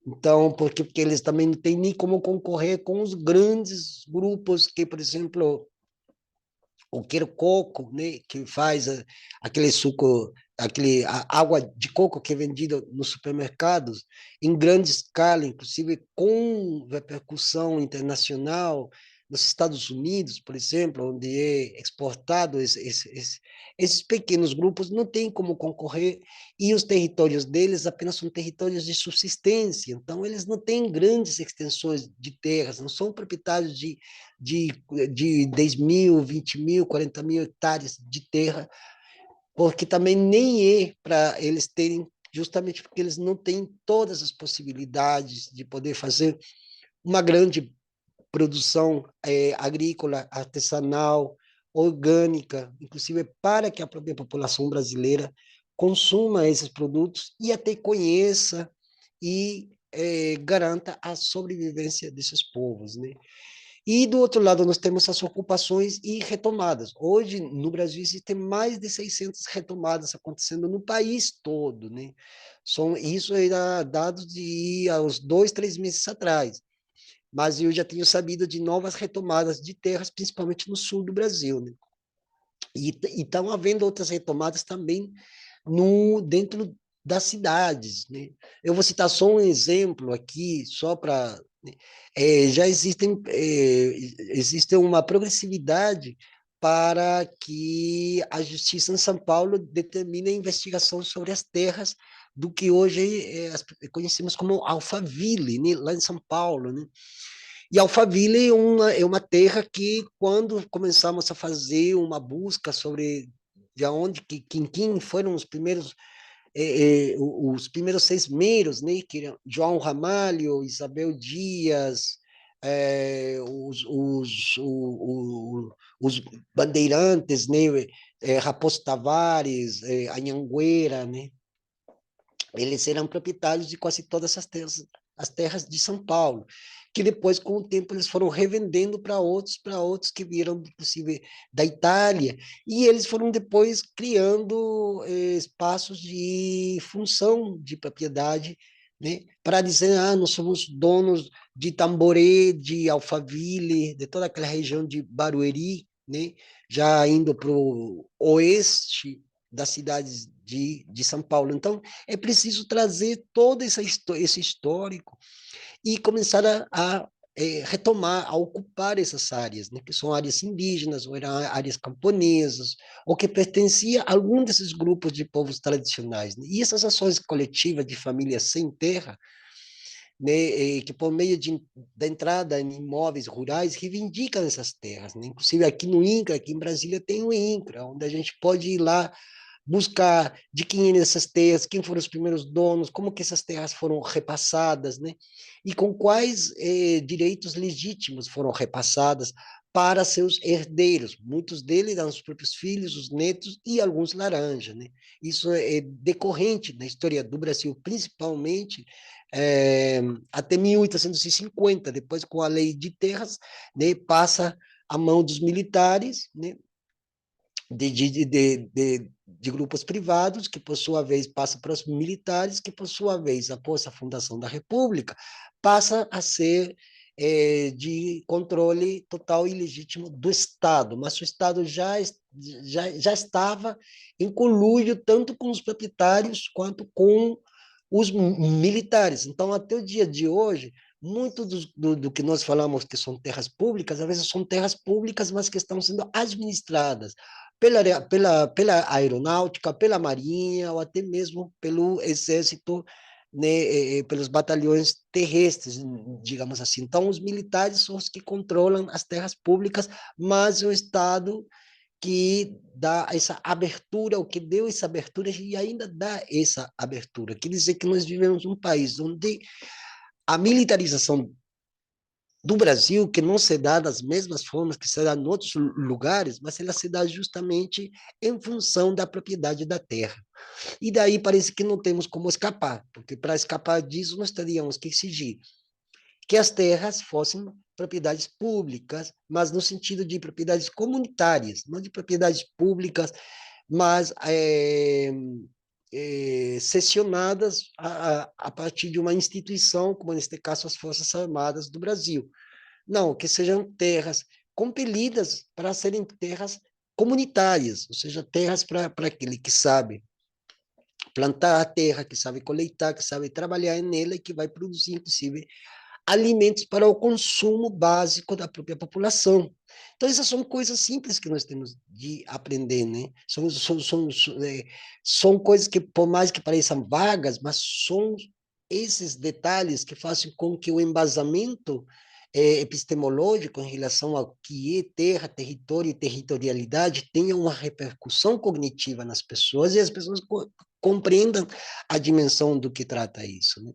Então, porque eles também não têm nem como concorrer com os grandes grupos que, por exemplo, o queiro coco, né, que faz aquele suco, água de coco que é vendida nos supermercados em grande escala, inclusive com repercussão internacional, nos Estados Unidos, por exemplo, onde é exportado esses pequenos grupos não têm como concorrer e os territórios deles apenas são territórios de subsistência, então eles não têm grandes extensões de terras, não são proprietários de, de 10 mil, 20 mil, 40 mil hectares de terra, porque também nem é para eles terem, justamente porque eles não têm todas as possibilidades de poder fazer uma grande produção agrícola, artesanal, orgânica, inclusive para que a própria população brasileira consuma esses produtos e até conheça e garanta a sobrevivência desses povos, né? E, do outro lado, nós temos as ocupações e retomadas. Hoje, no Brasil, existem mais de 600 retomadas acontecendo no país todo, né? Isso era dados de há uns 2, 3 meses atrás. Mas eu já tenho sabido de novas retomadas de terras, principalmente no sul do Brasil, né? E estão havendo outras retomadas também dentro das cidades, né? Eu vou citar só um exemplo aqui, só para já existe uma progressividade para que a justiça em São Paulo determine a investigação sobre as terras do que hoje conhecemos como Alphaville, né? Lá em São Paulo, né? E Alphaville é uma terra que, quando começamos a fazer uma busca sobre de onde quem foram os primeiros seismeiros, né, que eram João Ramalho, Isabel Dias, os bandeirantes, né, Raposo Tavares, Anhanguera, né, eles eram proprietários de quase todas as terras de São Paulo, que depois, com o tempo, eles foram revendendo para outros que vieram, inclusive, da Itália, e eles foram depois criando espaços de função de propriedade, né, para dizer, nós somos donos de Tamboré, de Alphaville, de toda aquela região de Barueri, né, já indo para o oeste das cidades de São Paulo. Então, é preciso trazer todo esse histórico e começar a retomar, a ocupar essas áreas, né, que são áreas indígenas, ou eram áreas camponesas, ou que pertencia a algum desses grupos de povos tradicionais, né? E essas ações coletivas de famílias sem terra, né, que por meio da entrada em imóveis rurais reivindicam essas terras, né? Inclusive aqui no INCRA, aqui em Brasília tem o INCRA, onde a gente pode ir lá buscar de quem eram essas terras, quem foram os primeiros donos, como que essas terras foram repassadas, né? E com quais direitos legítimos foram repassadas para seus herdeiros. Muitos deles eram os próprios filhos, os netos e alguns laranjas, né? Isso é decorrente da história do Brasil, principalmente até 1850, depois com a lei de terras, né, passa a mão dos militares, né, de grupos privados, que por sua vez passa para os militares, que por sua vez, após a fundação da República, passa a ser de controle total e legítimo do Estado, mas o Estado já estava em conluio tanto com os proprietários quanto com os militares. Então, até o dia de hoje, muito do que nós falamos que são terras públicas, às vezes são terras públicas, mas que estão sendo administradas pela aeronáutica, pela marinha, ou até mesmo pelo exército, né, pelos batalhões terrestres, digamos assim. Então, os militares são os que controlam as terras públicas, mas o Estado que dá essa abertura, o que deu essa abertura e ainda dá essa abertura. Quer dizer que nós vivemos um país onde a militarização do Brasil, que não se dá das mesmas formas que se dá em outros lugares, mas ela se dá justamente em função da propriedade da terra. E daí parece que não temos como escapar, porque para escapar disso nós teríamos que exigir que as terras fossem propriedades públicas, mas no sentido de propriedades comunitárias, não de propriedades públicas, mas cessionadas a partir de uma instituição, como neste caso as Forças Armadas do Brasil. Não, que sejam terras compelidas para serem terras comunitárias, ou seja, terras para aquele que sabe plantar a terra, que sabe coletar, que sabe trabalhar nela e que vai produzir, inclusive, alimentos para o consumo básico da própria população. Então, essas são coisas simples que nós temos de aprender, né? São coisas que, por mais que pareçam vagas, mas são esses detalhes que fazem com que o embasamento epistemológico em relação ao que é terra, território e territorialidade tenha uma repercussão cognitiva nas pessoas e as pessoas compreendam a dimensão do que trata isso, né?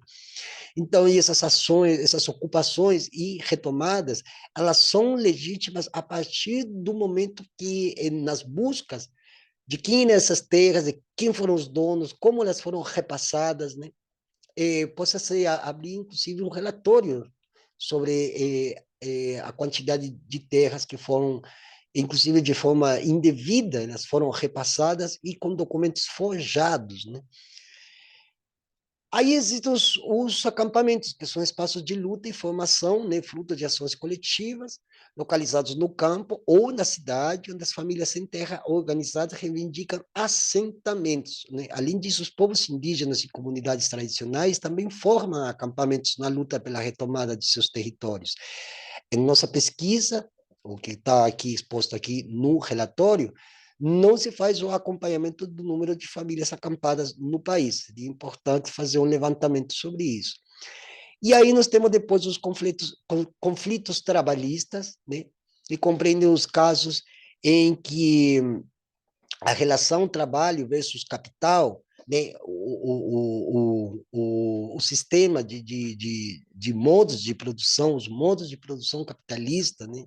Então, essas ações, essas ocupações e retomadas, elas são legítimas a partir do momento que, nas buscas de quem nessas terras, de quem foram os donos, como elas foram repassadas, né? Possa se abrir, inclusive, um relatório sobre a quantidade de terras que foram, inclusive de forma indevida, elas foram repassadas e com documentos forjados, né? Aí existem os acampamentos, que são espaços de luta e formação, né, fruto de ações coletivas, localizados no campo ou na cidade, onde as famílias sem terra organizadas reivindicam assentamentos, né? Além disso, os povos indígenas e comunidades tradicionais também formam acampamentos na luta pela retomada de seus territórios. Em nossa pesquisa, o que está aqui exposto aqui no relatório, não se faz o acompanhamento do número de famílias acampadas no país. Seria importante fazer um levantamento sobre isso. E aí nós temos depois os conflitos trabalhistas, né? E compreendem os casos em que a relação trabalho versus capital, né? O sistema de modos de produção, os modos de produção capitalista, né?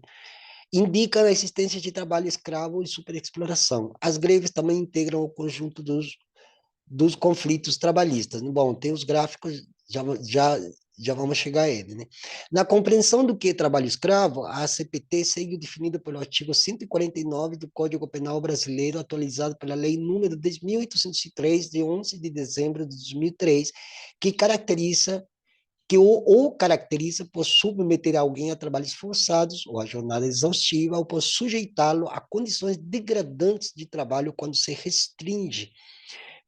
Indica a existência de trabalho escravo e superexploração. As greves também integram o conjunto dos conflitos trabalhistas. Bom, tem os gráficos, já vamos chegar a ele, né? Na compreensão do que é trabalho escravo, a CPT segue definida pelo artigo 149 do Código Penal Brasileiro, atualizado pela Lei número 10.803, de 11 de dezembro de 2003, que caracteriza que o caracteriza por submeter alguém a trabalhos forçados ou a jornada exaustiva ou por sujeitá-lo a condições degradantes de trabalho quando se restringe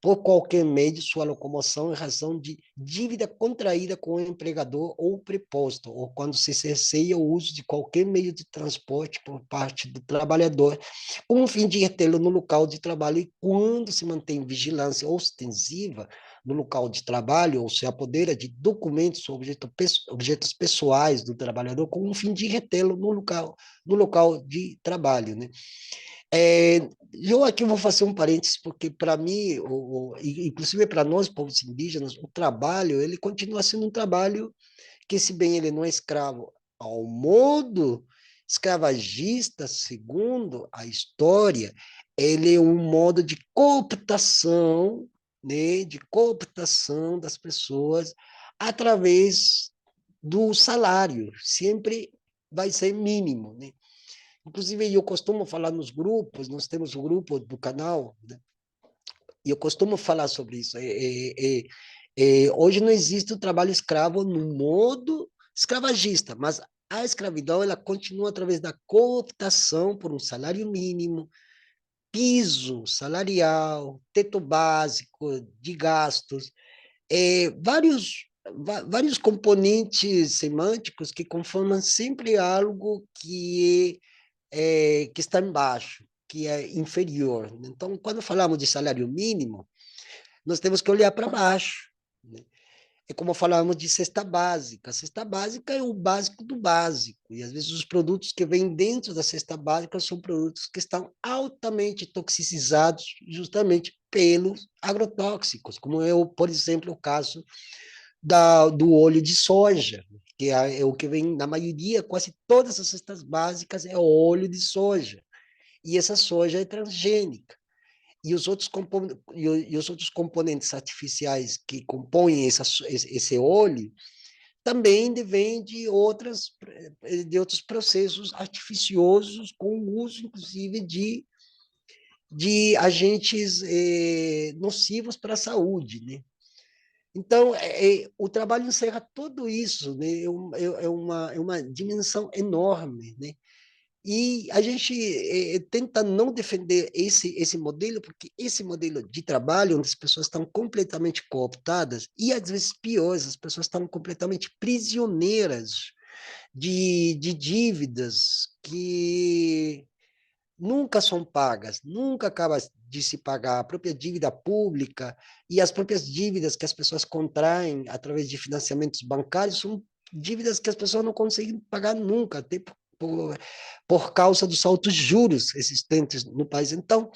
por qualquer meio de sua locomoção em razão de dívida contraída com o empregador ou preposto, ou quando se cerceia o uso de qualquer meio de transporte por parte do trabalhador, com o fim de retê-lo no local de trabalho, e quando se mantém vigilância ostensiva no local de trabalho, ou se apodera de documentos ou objetos pessoais do trabalhador, com o fim de retê-lo no local de trabalho, né? Eu aqui vou fazer um parênteses, porque para mim, inclusive para nós, povos indígenas, o trabalho, ele continua sendo um trabalho que, se bem ele não é escravo ao modo escravagista, segundo a história, ele é um modo de cooptação, né, de cooptação das pessoas através do salário, sempre vai ser mínimo, né? Inclusive, eu costumo falar nos grupos, nós temos um grupo do canal, né? E eu costumo falar sobre isso. Hoje não existe o trabalho escravo no modo escravagista, mas a escravidão ela continua através da cooptação por um salário mínimo, piso salarial, teto básico de gastos, vários componentes semânticos que conformam sempre algo que está embaixo, que é inferior. Então, quando falamos de salário mínimo, nós temos que olhar para baixo, né? É como falamos de cesta básica. A cesta básica é o básico do básico. E, às vezes, os produtos que vêm dentro da cesta básica são produtos que estão altamente toxicizados justamente pelos agrotóxicos, como é, por exemplo, o caso do óleo de soja, que é o que vem na maioria, quase todas as cestas básicas é óleo de soja. E essa soja é transgênica. E os outros componentes artificiais que compõem esse óleo também vêm de outros processos artificiosos, com o uso, inclusive, de agentes nocivos para a saúde, né? Então, o trabalho encerra tudo isso, né? É uma dimensão enorme, né? E a gente tenta não defender esse modelo, porque esse modelo de trabalho, onde as pessoas estão completamente cooptadas, e às vezes piores, as pessoas estão completamente prisioneiras de dívidas que nunca são pagas, nunca acaba de se pagar a própria dívida pública e as próprias dívidas que as pessoas contraem através de financiamentos bancários são dívidas que as pessoas não conseguem pagar nunca, até por causa dos altos juros existentes no país. Então,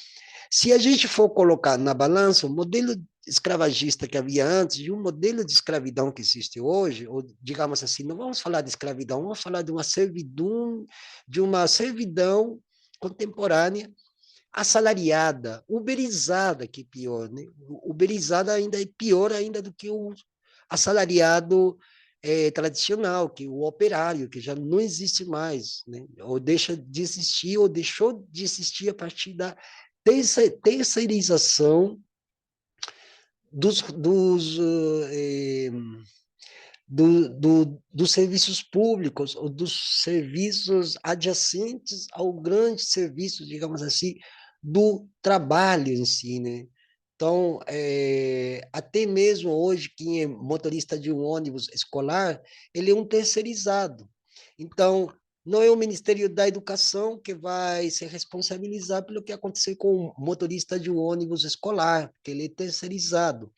se a gente for colocar na balança o modelo escravagista que havia antes e o modelo de escravidão que existe hoje, ou digamos assim, não vamos falar de escravidão, vamos falar de uma servidão contemporânea, assalariada, uberizada, que é pior, né? Uberizada ainda é pior ainda do que o assalariado tradicional, que é o operário, que já não existe mais, né? Ou deixa de existir, ou deixou de existir a partir da terceirização dos, dos, eh, dos serviços públicos, ou dos serviços adjacentes ao grande serviço, digamos assim, do trabalho em si, né? Então, até mesmo hoje, quem é motorista de um ônibus escolar, ele é um terceirizado. Então, não é o Ministério da Educação que vai se responsabilizar pelo que aconteceu com o motorista de um ônibus escolar, porque ele é terceirizado,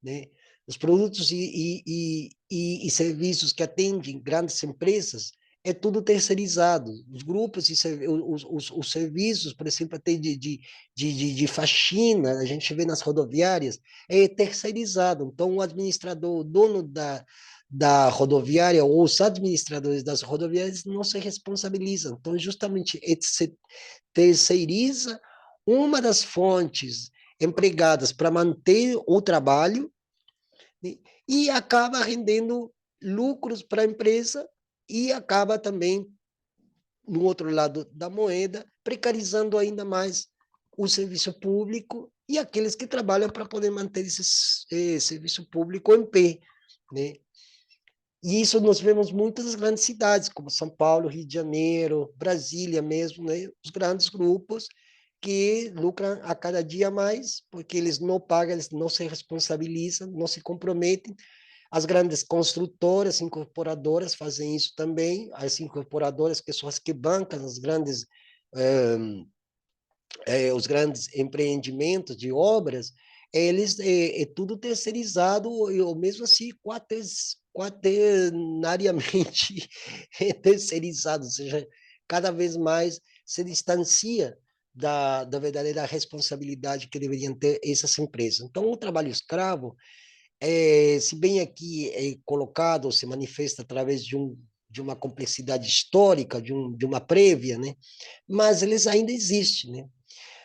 né? Os produtos e serviços que atendem grandes empresas é tudo terceirizado. Os grupos e os serviços, por exemplo, até de faxina, a gente vê nas rodoviárias, é terceirizado. Então, o administrador, o dono da rodoviária ou os administradores das rodoviárias não se responsabilizam. Então, justamente, se terceiriza uma das fontes empregadas para manter o trabalho, né? E acaba rendendo lucros para a empresa e acaba também, no outro lado da moeda, precarizando ainda mais o serviço público e aqueles que trabalham para poder manter esse serviço público em pé, né? E isso nós vemos muitas grandes cidades, como São Paulo, Rio de Janeiro, Brasília mesmo, né? Os grandes grupos que lucram a cada dia mais, porque eles não pagam, eles não se responsabilizam, não se comprometem. As grandes construtoras, incorporadoras fazem isso também, as incorporadoras que são as que bancam as grandes, eh, os grandes empreendimentos de obras, eles é tudo terceirizado, ou mesmo assim quaternariamente terceirizado, ou seja, cada vez mais se distancia da verdadeira responsabilidade que deveriam ter essas empresas. Então, o trabalho escravo, se bem aqui é colocado, se manifesta através de uma complexidade histórica, de uma prévia, né? Mas eles ainda existem, né?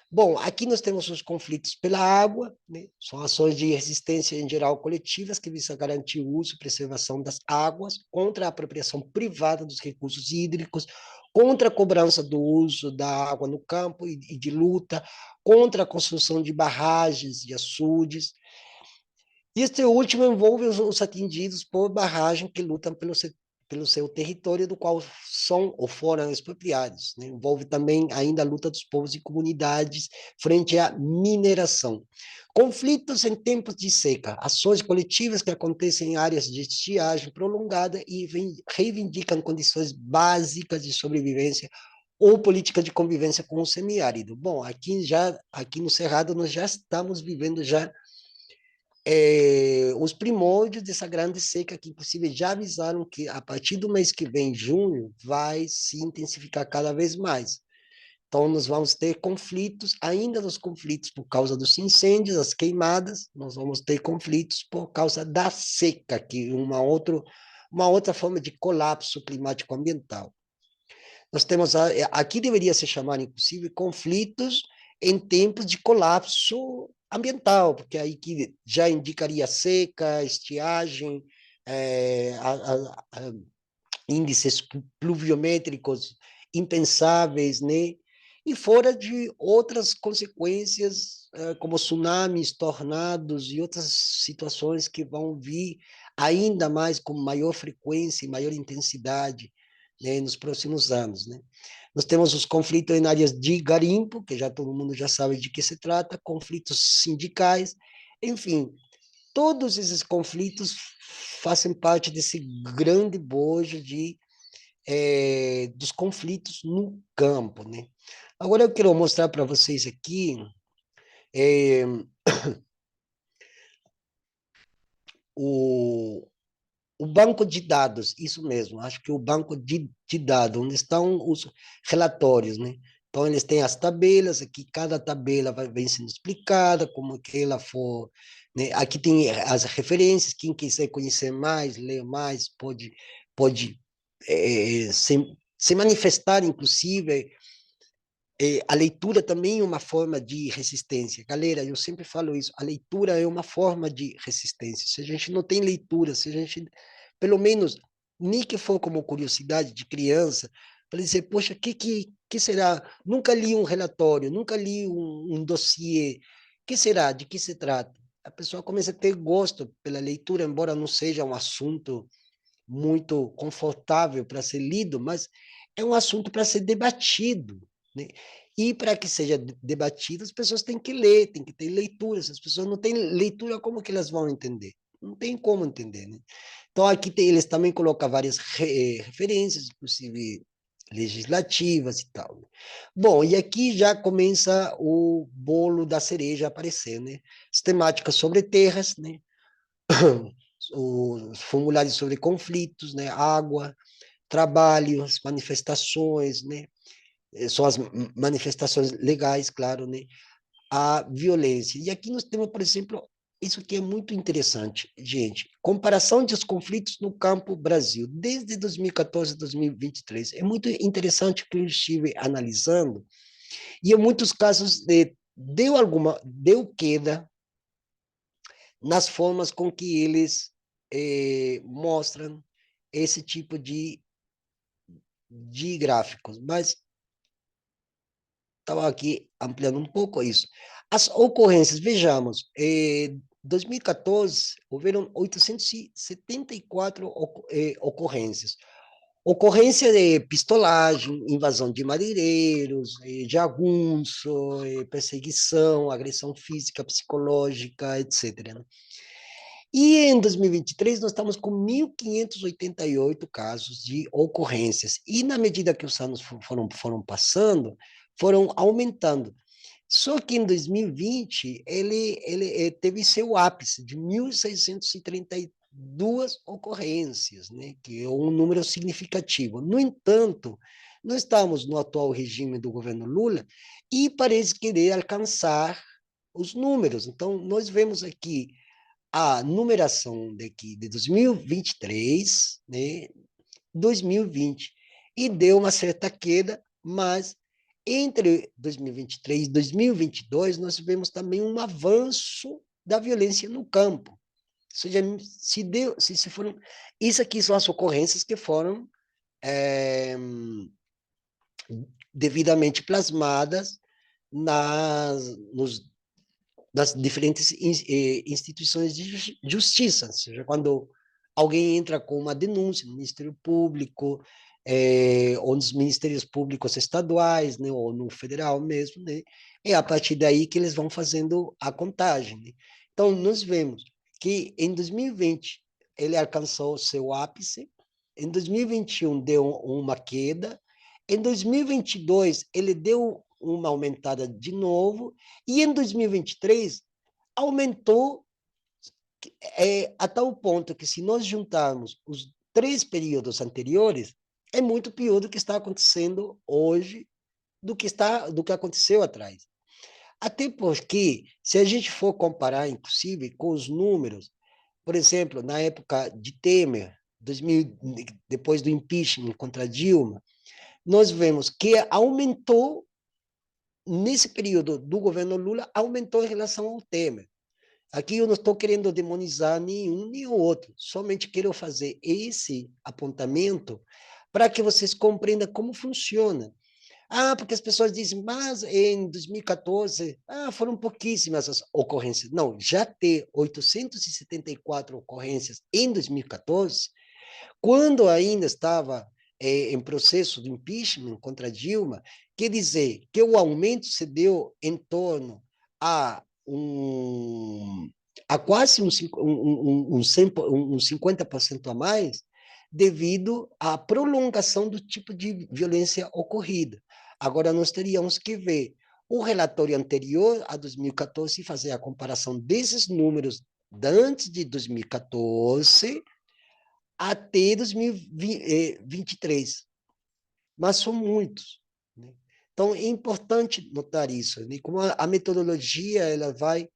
Bom, aqui nós temos os conflitos pela água, né? São ações de resistência em geral coletivas que visam garantir o uso e preservação das águas contra a apropriação privada dos recursos hídricos, contra a cobrança do uso da água no campo e de luta, contra a construção de barragens e açudes. E este último envolve os atingidos por barragem que lutam pelo seu território, do qual são ou foram expropriados, né? Envolve também ainda a luta dos povos e comunidades frente à mineração. Conflitos em tempos de seca, ações coletivas que acontecem em áreas de estiagem prolongada e reivindicam condições básicas de sobrevivência ou política de convivência com o semiárido. Bom, aqui no Cerrado nós já estamos vivendo já os primórdios dessa grande seca, que inclusive já avisaram que a partir do mês que vem, junho, vai se intensificar cada vez mais. Então, nós vamos ter conflitos, ainda nos conflitos por causa dos incêndios, das queimadas, nós vamos ter conflitos por causa da seca, que é uma outra forma de colapso climático ambiental. Nós temos, aqui deveria se chamar, inclusive, conflitos em tempos de colapso ambiental, porque aí que já indicaria seca, estiagem, índices pluviométricos impensáveis, né? E fora de outras consequências, como tsunamis, tornados e outras situações que vão vir ainda mais com maior frequência e maior intensidade, né, nos próximos anos, né? Nós temos os conflitos em áreas de garimpo, que já todo mundo já sabe de que se trata, conflitos sindicais, enfim, todos esses conflitos fazem parte desse grande bojo dos conflitos no campo, né? Agora eu quero mostrar para vocês aqui é, o, o banco de dados, isso mesmo, acho que o banco de dados, onde estão os relatórios, né? Então, eles têm as tabelas, aqui cada tabela vem sendo explicada, como que ela for, né? Aqui tem as referências, quem quiser conhecer mais, ler mais, pode se manifestar, inclusive, a leitura também é uma forma de resistência. Galera, eu sempre falo isso, a leitura é uma forma de resistência. Se a gente não tem leitura, se a gente, pelo menos, nem que for como curiosidade de criança, para dizer, poxa, que será? Nunca li um relatório, nunca li um dossiê. Que será? De que se trata? A pessoa começa a ter gosto pela leitura, embora não seja um assunto muito confortável para ser lido, mas é um assunto para ser debatido, né? E para que seja debatido, as pessoas têm que ler, têm que ter leitura. Se as pessoas não têm leitura, como que elas vão entender? Não tem como entender, né? Então, aqui eles também colocam várias referências, inclusive legislativas e tal, né? Bom, e aqui já começa o bolo da cereja a aparecer, né? As temáticas sobre terras, né? Os formulários sobre conflitos, né? Água, trabalho, as manifestações, né? São as manifestações legais, claro, né? A violência. E aqui nós temos, por exemplo, isso que é muito interessante, gente. Comparação dos conflitos no campo Brasil, desde 2014 a 2023. É muito interessante que eu estive analisando, e em muitos casos deu queda nas formas com que eles mostram esse tipo de gráficos. Mas estava aqui ampliando um pouco isso. As ocorrências, vejamos, em 2014, houveram 874 ocorrências. Ocorrência de pistolagem, invasão de madeireiros, jagunço, perseguição, agressão física, psicológica, etc., né? E em 2023, nós estamos com 1.588 casos de ocorrências. E na medida que os anos foram passando, foram aumentando. Só que em 2020, ele teve seu ápice de 1.632 ocorrências, né, que é um número significativo. No entanto, nós estamos no atual regime do governo Lula e parece querer alcançar os números. Então, nós vemos aqui a numeração daqui de 2023, né, 2020, e deu uma certa queda, mas entre 2023 e 2022 nós tivemos também um avanço da violência no campo. Ou seja, se foram, isso aqui são as ocorrências que foram é, devidamente plasmadas nos das diferentes instituições de justiça, ou seja, quando alguém entra com uma denúncia no Ministério Público, ou nos Ministérios Públicos estaduais, né, ou no federal mesmo, né, é a partir daí que eles vão fazendo a contagem, né? Então, nós vemos que em 2020 ele alcançou seu ápice, em 2021 deu uma queda, em 2022 ele deu uma aumentada de novo, e em 2023 aumentou a tal ponto que, se nós juntarmos os 3 períodos anteriores, é muito pior do que está acontecendo hoje, do que aconteceu atrás. Até porque, se a gente for comparar, inclusive, com os números, por exemplo, na época de Temer, 2000, depois do impeachment contra Dilma, nós vemos que aumentou, nesse período do governo Lula, aumentou em relação ao Temer. Aqui eu não estou querendo demonizar nenhum nem o outro, somente quero fazer esse apontamento para que vocês compreendam como funciona. Ah, porque as pessoas dizem, mas em 2014, foram pouquíssimas as ocorrências. Não, já ter 874 ocorrências em 2014, quando ainda estava em processo de impeachment contra Dilma, quer dizer que o aumento se deu em torno a a quase um 50% a mais, devido à prolongação do tipo de violência ocorrida. Agora, nós teríamos que ver o relatório anterior a 2014 e fazer a comparação desses números antes de 2014 até 2023, mas são muitos, né? Então, é importante notar isso, né? Como a metodologia ela vai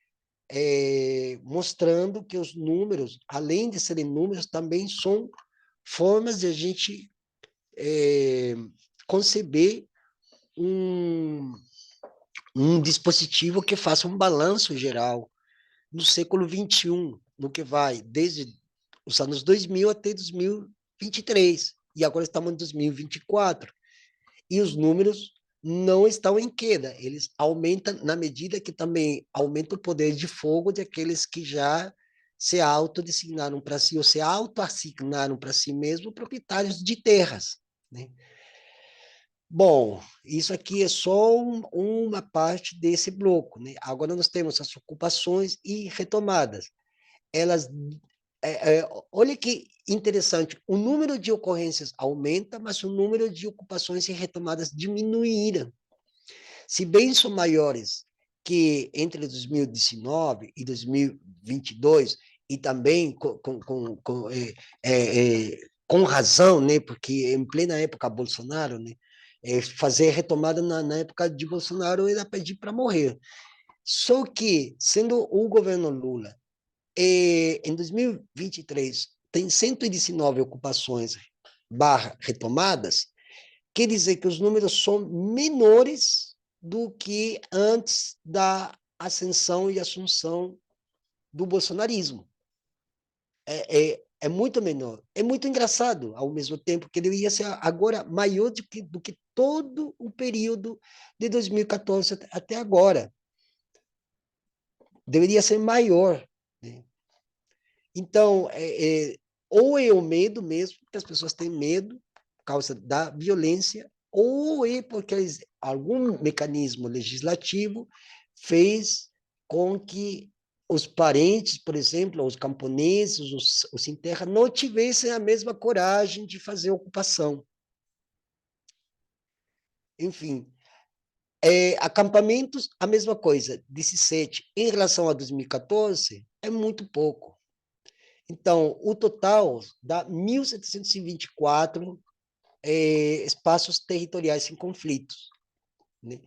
mostrando que os números, além de serem números, também são formas de a gente conceber um, um dispositivo que faça um balanço geral no século XXI, no que vai desde os anos 2000 até 2023, e agora estamos em 2024, e os números não estão em queda, eles aumentam na medida que também aumenta o poder de fogo daqueles que já se autodesignaram para si, ou se autoassignaram para si mesmo proprietários de terras, né? Bom, isso aqui é só uma parte desse bloco, né? Agora nós temos as ocupações e retomadas. Elas, olha que interessante, o número de ocorrências aumenta, mas o número de ocupações e retomadas diminuíram. Se bem são maiores que entre 2019 e 2022, e também com razão, né, porque em plena época Bolsonaro, né, fazer retomada na época de Bolsonaro era pedir para morrer. Só que, sendo o governo Lula, em 2023, tem 119 ocupações barra retomadas, quer dizer que os números são menores do que antes da ascensão e assunção do bolsonarismo. É muito menor. É muito engraçado, ao mesmo tempo, que deveria ser agora maior do que todo o período de 2014 até agora. Deveria ser maior, né? Então, ou é o medo mesmo, porque as pessoas têm medo, causa da violência, ou é porque algum mecanismo legislativo fez com que os parentes, por exemplo, os camponeses, os sem terra, não tivessem a mesma coragem de fazer ocupação. Enfim, acampamentos, a mesma coisa, 17. Em relação a 2014, é muito pouco. Então, o total dá 1.724 espaços territoriais sem conflitos, né?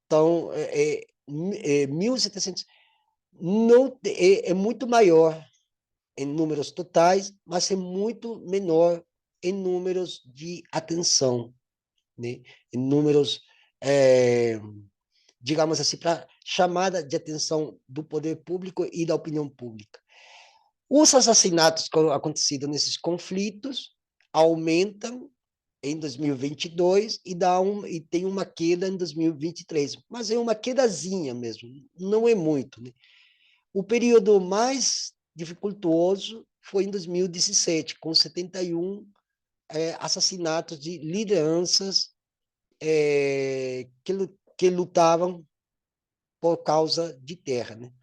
Então, 1.700 não, é muito maior em números totais, mas é muito menor em números de atenção, né? Em números, digamos assim, para chamada de atenção do poder público e da opinião pública. Os assassinatos que têm acontecido nesses conflitos aumentam em 2022 e tem uma queda em 2023, mas é uma quedazinha mesmo, não é muito, né? O período mais dificultoso foi em 2017, com 71 assassinatos de lideranças que lutavam por causa de terra, né?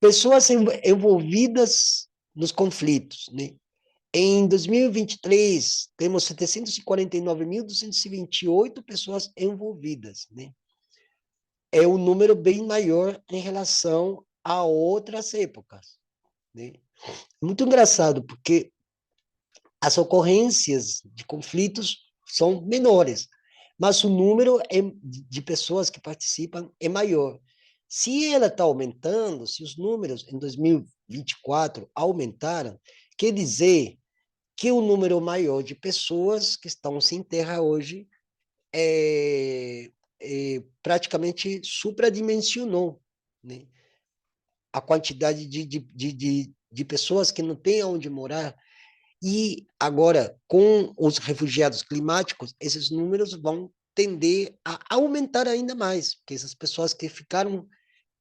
Pessoas envolvidas nos conflitos, né? Em 2023, temos 749.228 pessoas envolvidas, né? É um número bem maior em relação a outras épocas, né? Muito engraçado, porque as ocorrências de conflitos são menores, mas o número de pessoas que participam é maior. Se ela está aumentando, se os números em 2024 aumentaram, quer dizer que o número maior de pessoas que estão sem terra hoje praticamente supradimensionou, né? A quantidade de pessoas que não têm onde morar. E agora, com os refugiados climáticos, esses números vão tender a aumentar ainda mais, porque essas pessoas que ficaram,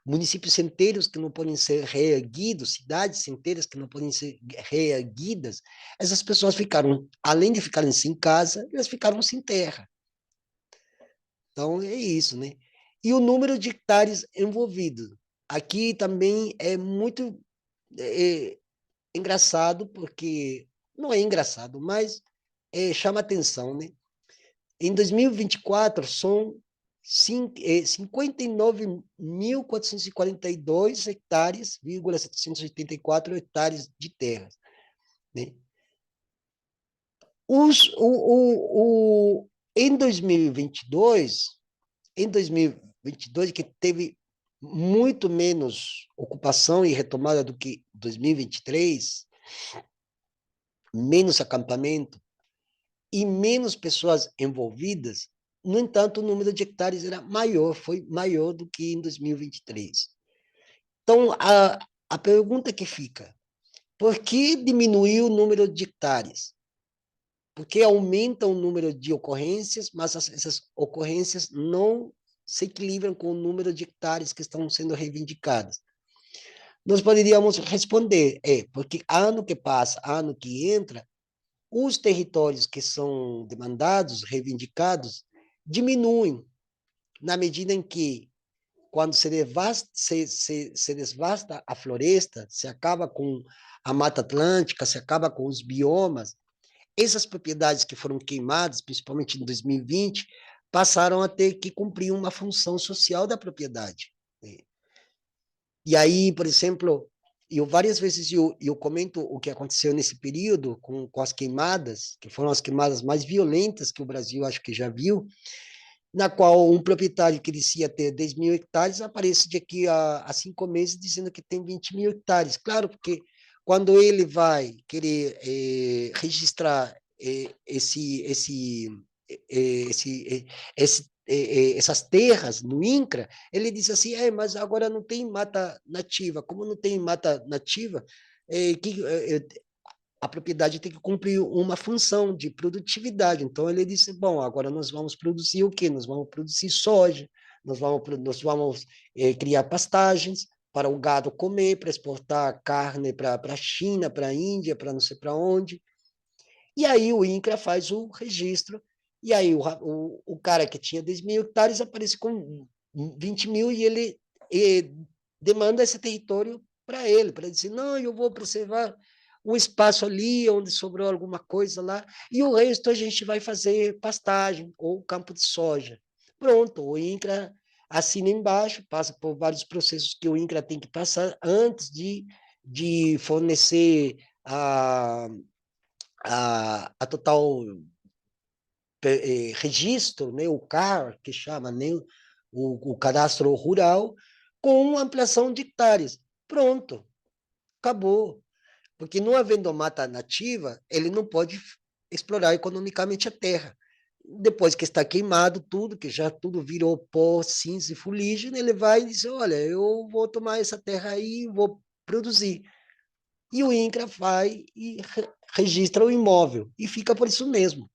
municípios inteiros que não podem ser reerguidos, cidades inteiras que não podem ser reerguidas, essas pessoas ficaram, além de ficarem sem casa, elas ficaram sem terra. Então, é isso, né? E o número de hectares envolvidos. Aqui também é muito é, engraçado, porque não é engraçado, mas chama atenção, né? Em 2024, são 59.442 hectares, 784 hectares de terra, né? Em 2022, que teve muito menos ocupação e retomada do que 2023, menos acampamento e menos pessoas envolvidas, no entanto, o número de hectares era maior, foi maior do que em 2023. Então, a pergunta que fica, por que diminuiu o número de hectares? Porque aumenta o número de ocorrências, mas essas ocorrências não se equilibram com o número de hectares que estão sendo reivindicados. Nós poderíamos responder, porque ano que passa, ano que entra, os territórios que são demandados, reivindicados, diminuem, na medida em que, quando se desvasta a floresta, se acaba com a Mata Atlântica, se acaba com os biomas, essas propriedades que foram queimadas, principalmente em 2020, passaram a ter que cumprir uma função social da propriedade. E aí, por exemplo, eu várias vezes eu comento o que aconteceu nesse período com as queimadas, que foram as queimadas mais violentas que o Brasil acho que já viu, na qual um proprietário que dizia ter 10 mil hectares aparece daqui a 5 meses dizendo que tem 20 mil hectares. Claro, porque quando ele vai querer registrar essas terras no INCRA, ele diz assim, mas agora não tem mata nativa. Como não tem mata nativa, a propriedade tem que cumprir uma função de produtividade. Então, ele disse, bom, agora nós vamos produzir o quê? Nós vamos produzir soja, nós vamos criar pastagens para o gado comer, para exportar carne para a China, para a Índia, para não sei para onde. E aí o INCRA faz o registro, e aí o cara que tinha 10 mil hectares aparece com 20 mil e demanda esse território para dizer, não, eu vou preservar um espaço ali onde sobrou alguma coisa lá, e o resto a gente vai fazer pastagem ou campo de soja. Pronto, o INCRA assina embaixo, passa por vários processos que o INCRA tem que passar antes de fornecer a total registro, né, o CAR, que chama, né, o cadastro rural, com ampliação de hectares. Pronto, acabou. Porque não havendo mata nativa, ele não pode explorar economicamente a terra. Depois que está queimado tudo, que já tudo virou pó, cinza e fuligem, ele vai e diz, olha, eu vou tomar essa terra aí e vou produzir. E o INCRA vai e registra o imóvel, e fica por isso mesmo,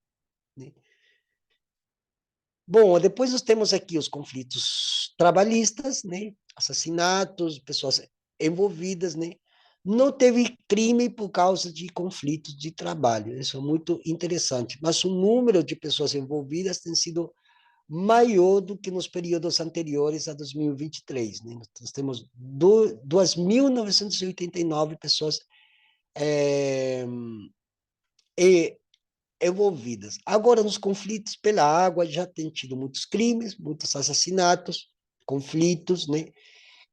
né? Bom, depois nós temos aqui os conflitos trabalhistas, né? Assassinatos, pessoas envolvidas, né? Não teve crime por causa de conflitos de trabalho, isso é muito interessante, mas o número de pessoas envolvidas tem sido maior do que nos períodos anteriores a 2023, né? Nós temos 2.989 pessoas é, envolvidas. Agora, nos conflitos pela água, já tem tido muitos crimes, muitos assassinatos, conflitos, né?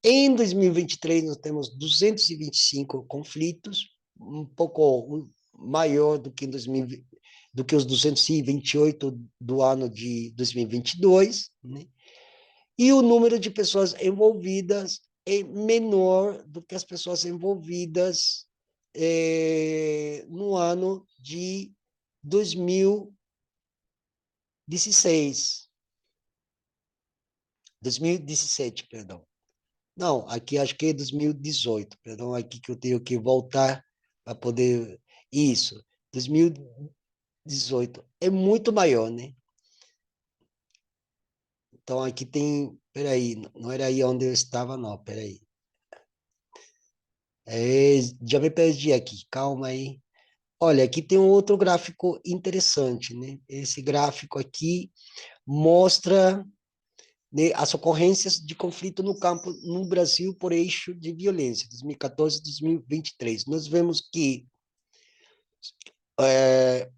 Em 2023, nós temos 225 conflitos, um pouco maior do que, do que os 228 do ano de 2022, né? E o número de pessoas envolvidas é menor do que as pessoas envolvidas no ano de 2016, 2017, perdão. Não, aqui acho que é 2018, perdão, aqui que eu tenho que voltar para poder. Isso, 2018. É muito maior, né? Então aqui tem. Peraí, não era aí onde eu estava, não, peraí. Já me perdi aqui, calma aí. Olha, aqui tem um outro gráfico interessante, né? Esse gráfico aqui mostra, né, as ocorrências de conflito no campo no Brasil por eixo de violência, 2014 2023. Nós vemos que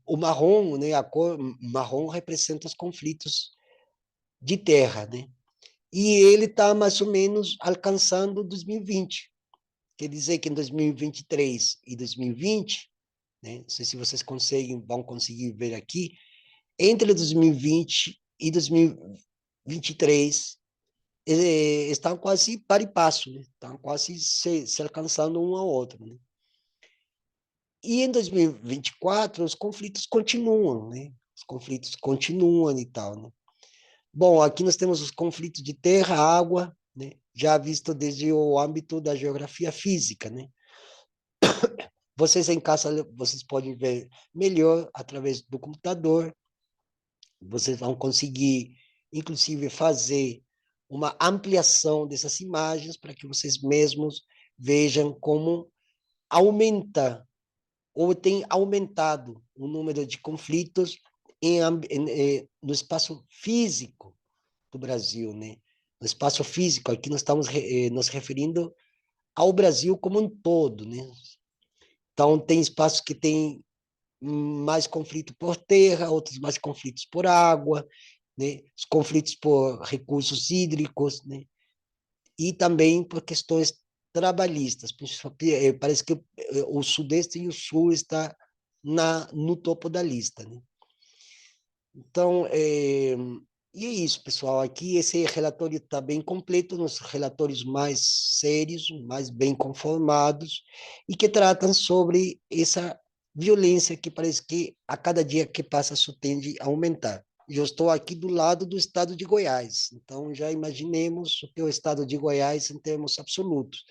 o marrom, né, a cor marrom representa os conflitos de terra, né? E ele está mais ou menos alcançando 2020. Quer dizer que em 2023 e 2020, né, não sei se vocês vão conseguir ver aqui, entre 2020 e 2023, estão quase par e passo, né? Estão quase se alcançando um ao outro, né? E em 2024, os conflitos continuam, né? Os conflitos continuam e tal, né? Bom, aqui nós temos os conflitos de terra, água, né? Já visto desde o âmbito da geografia física, né? Vocês em casa, vocês podem ver melhor através do computador, vocês vão conseguir, inclusive, fazer uma ampliação dessas imagens para que vocês mesmos vejam como aumenta ou tem aumentado o número de conflitos no espaço físico do Brasil, né? No espaço físico, aqui nós estamos nos referindo ao Brasil como um todo, né? Então, tem espaços que tem mais conflito por terra, outros mais conflitos por água, né? Os conflitos por recursos hídricos, né? E também por questões trabalhistas. Parece que o Sudeste e o Sul está no topo da lista, né? Então, e é isso, pessoal. Aqui esse relatório está bem completo, nos relatórios mais sérios, mais bem conformados, e que tratam sobre essa violência que parece que a cada dia que passa só tende a aumentar. Eu estou aqui do lado do estado de Goiás, então já imaginemos o que é o estado de Goiás em termos absolutos.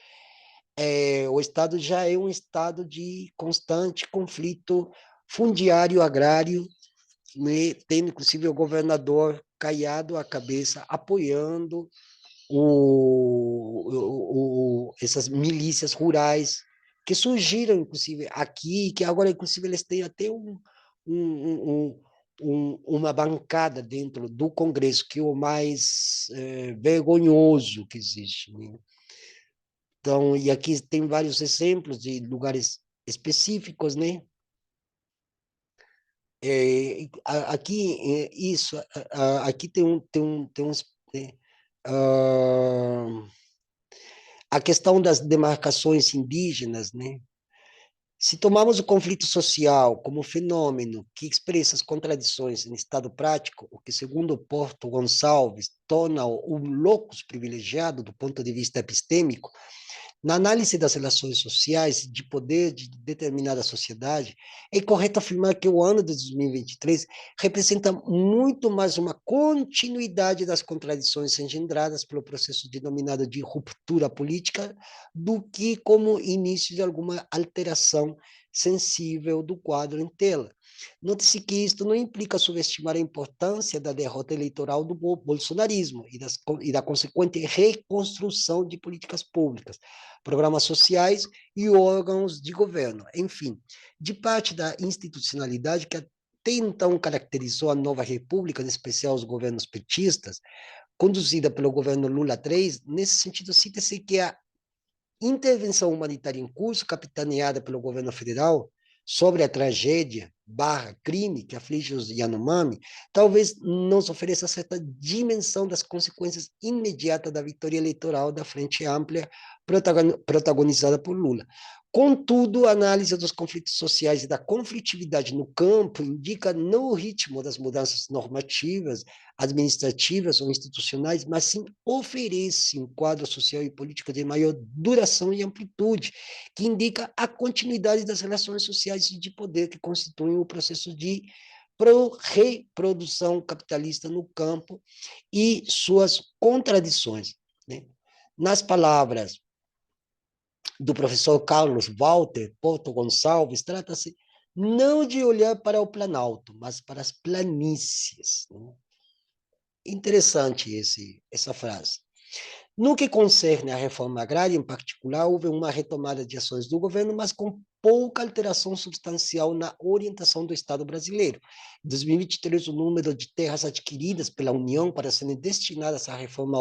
O estado já é um estado de constante conflito fundiário agrário, né, tendo inclusive o governador Caiado à cabeça, apoiando essas milícias rurais que surgiram, inclusive, aqui, que agora, inclusive, eles têm até uma bancada dentro do Congresso, que é o mais vergonhoso que existe, né? Então, e aqui tem vários exemplos de lugares específicos, né? Aqui, isso, aqui tem uns, né? Ah, a questão das demarcações indígenas, né? Se tomarmos o conflito social como fenômeno que expressa as contradições em estado prático, o que, segundo Porto Gonçalves, torna o locus privilegiado do ponto de vista epistêmico, na análise das relações sociais de poder de determinada sociedade, é correto afirmar que o ano de 2023 representa muito mais uma continuidade das contradições engendradas pelo processo denominado de ruptura política do que como início de alguma alteração sensível do quadro em tela. Note-se que isto não implica subestimar a importância da derrota eleitoral do bolsonarismo e da consequente reconstrução de políticas públicas, programas sociais e órgãos de governo. Enfim, de parte da institucionalidade que até então caracterizou a nova república, em especial os governos petistas, conduzida pelo governo Lula III, nesse sentido, cita-se que a intervenção humanitária em curso, capitaneada pelo governo federal, sobre a tragédia barra crime que aflige os Yanomami, talvez nos ofereça certa dimensão das consequências imediatas da vitória eleitoral da Frente Ampla protagonizada por Lula. Contudo, a análise dos conflitos sociais e da conflitividade no campo indica não o ritmo das mudanças normativas, administrativas ou institucionais, mas sim oferece um quadro social e político de maior duração e amplitude, que indica a continuidade das relações sociais de poder que constituem o processo de reprodução capitalista no campo e suas contradições, né? Nas palavras do professor Carlos Walter Porto Gonçalves, trata-se não de olhar para o Planalto, mas para as planícies, né? Interessante essa frase. No que concerne à reforma agrária, em particular, houve uma retomada de ações do governo, mas com pouca alteração substancial na orientação do Estado brasileiro. Em 2023, o número de terras adquiridas pela União para serem destinadas à reforma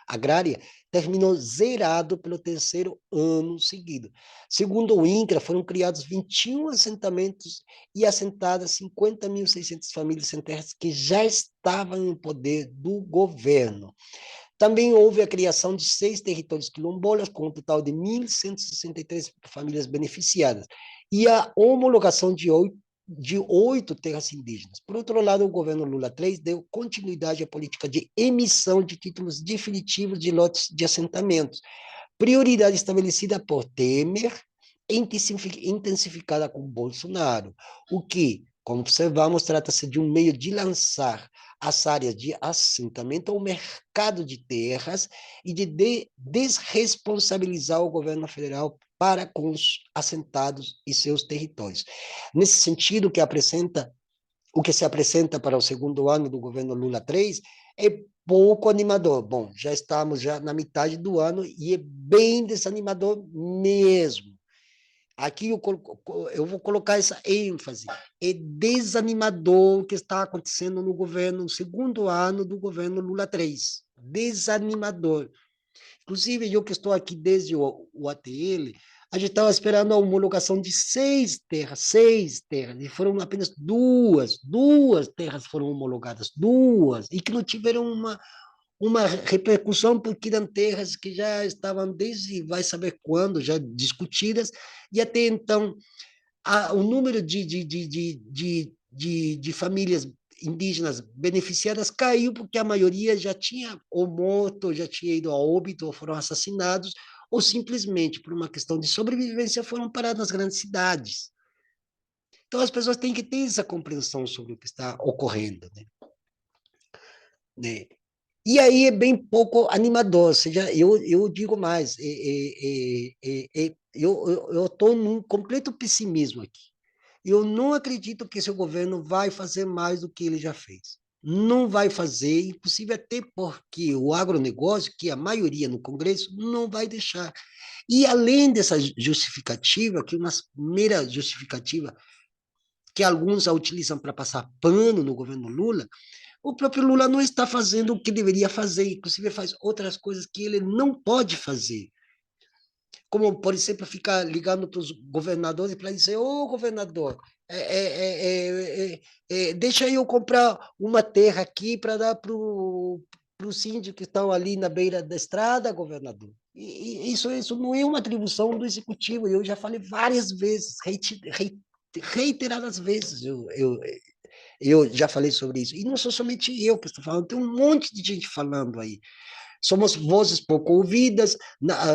agrária terminou zerado pelo terceiro ano seguido. Segundo o INCRA, foram criados 21 assentamentos e assentadas 50.600 famílias sem terras que já estavam em poder do governo. Também houve a criação de 6 territórios quilombolas, com um total de 1.163 famílias beneficiadas, e a homologação de 8 terras indígenas. Por outro lado, o governo Lula III deu continuidade à política de emissão de títulos definitivos de lotes de assentamentos, prioridade estabelecida por Temer, intensificada com Bolsonaro, o que, como observamos, trata-se de um meio de lançar as áreas de assentamento ao mercado de terras e de desresponsabilizar o governo federal para com os assentados e seus territórios. Nesse sentido, o que se apresenta para o segundo ano do governo Lula III é pouco animador. Bom, já estamos já na metade do ano e é bem desanimador mesmo. Aqui eu vou colocar essa ênfase. É desanimador o que está acontecendo no governo, no segundo ano do governo Lula III. Desanimador. Inclusive, eu que estou aqui desde o ATL, a gente estava esperando a homologação de 6 terras, e foram apenas duas terras foram homologadas, e que não tiveram uma repercussão, porque eram terras que já estavam desde vai saber quando, já discutidas, e até então o número de famílias indígenas beneficiadas caiu porque a maioria já tinha ou morto, ou já tinha ido a óbito, ou foram assassinados, ou simplesmente por uma questão de sobrevivência foram parar nas grandes cidades. Então as pessoas têm que ter essa compreensão sobre o que está ocorrendo, né? E aí é bem pouco animador, ou seja, eu digo mais, eu estou num completo pessimismo aqui. Eu não acredito que esse governo vai fazer mais do que ele já fez. Não vai fazer, inclusive até porque o agronegócio, que é a maioria no Congresso, não vai deixar. E além dessa justificativa, que é uma mera justificativa que alguns a utilizam para passar pano no governo Lula, o próprio Lula não está fazendo o que deveria fazer, inclusive faz outras coisas que ele não pode fazer. Como, por exemplo, ficar ligando para os governadores para dizer, ô governador, deixa eu comprar uma terra aqui para dar para os índios que estão ali na beira da estrada, governador. Isso não é uma atribuição do executivo, eu já falei várias vezes, reiteradas vezes, eu já falei sobre isso. E não sou somente eu que estou falando, tem um monte de gente falando aí. Somos vozes pouco ouvidas,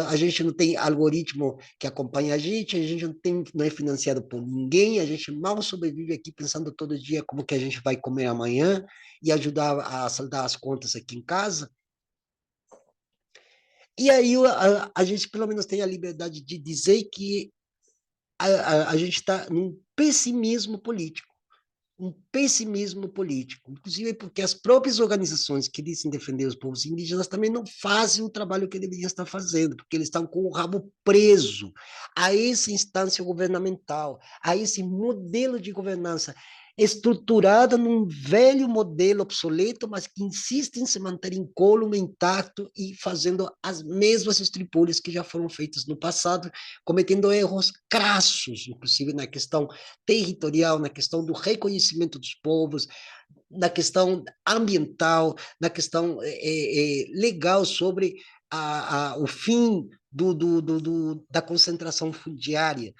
a gente não tem algoritmo que acompanha a gente não é financiado por ninguém, a gente mal sobrevive aqui pensando todo dia como que a gente vai comer amanhã e ajudar a saldar as contas aqui em casa. E aí a gente pelo menos tem a liberdade de dizer que a gente está num pessimismo político. Um pessimismo político, inclusive porque as próprias organizações que dizem defender os povos indígenas também não fazem o trabalho que deveriam estar fazendo, porque eles estão com o rabo preso a essa instância governamental, a esse modelo de governança estruturada num velho modelo obsoleto, mas que insiste em se manter incólume, intacto e fazendo as mesmas estripúlias que já foram feitas no passado, cometendo erros crassos, inclusive na questão territorial, na questão do reconhecimento dos povos, na questão ambiental, na questão legal sobre o fim da concentração fundiária.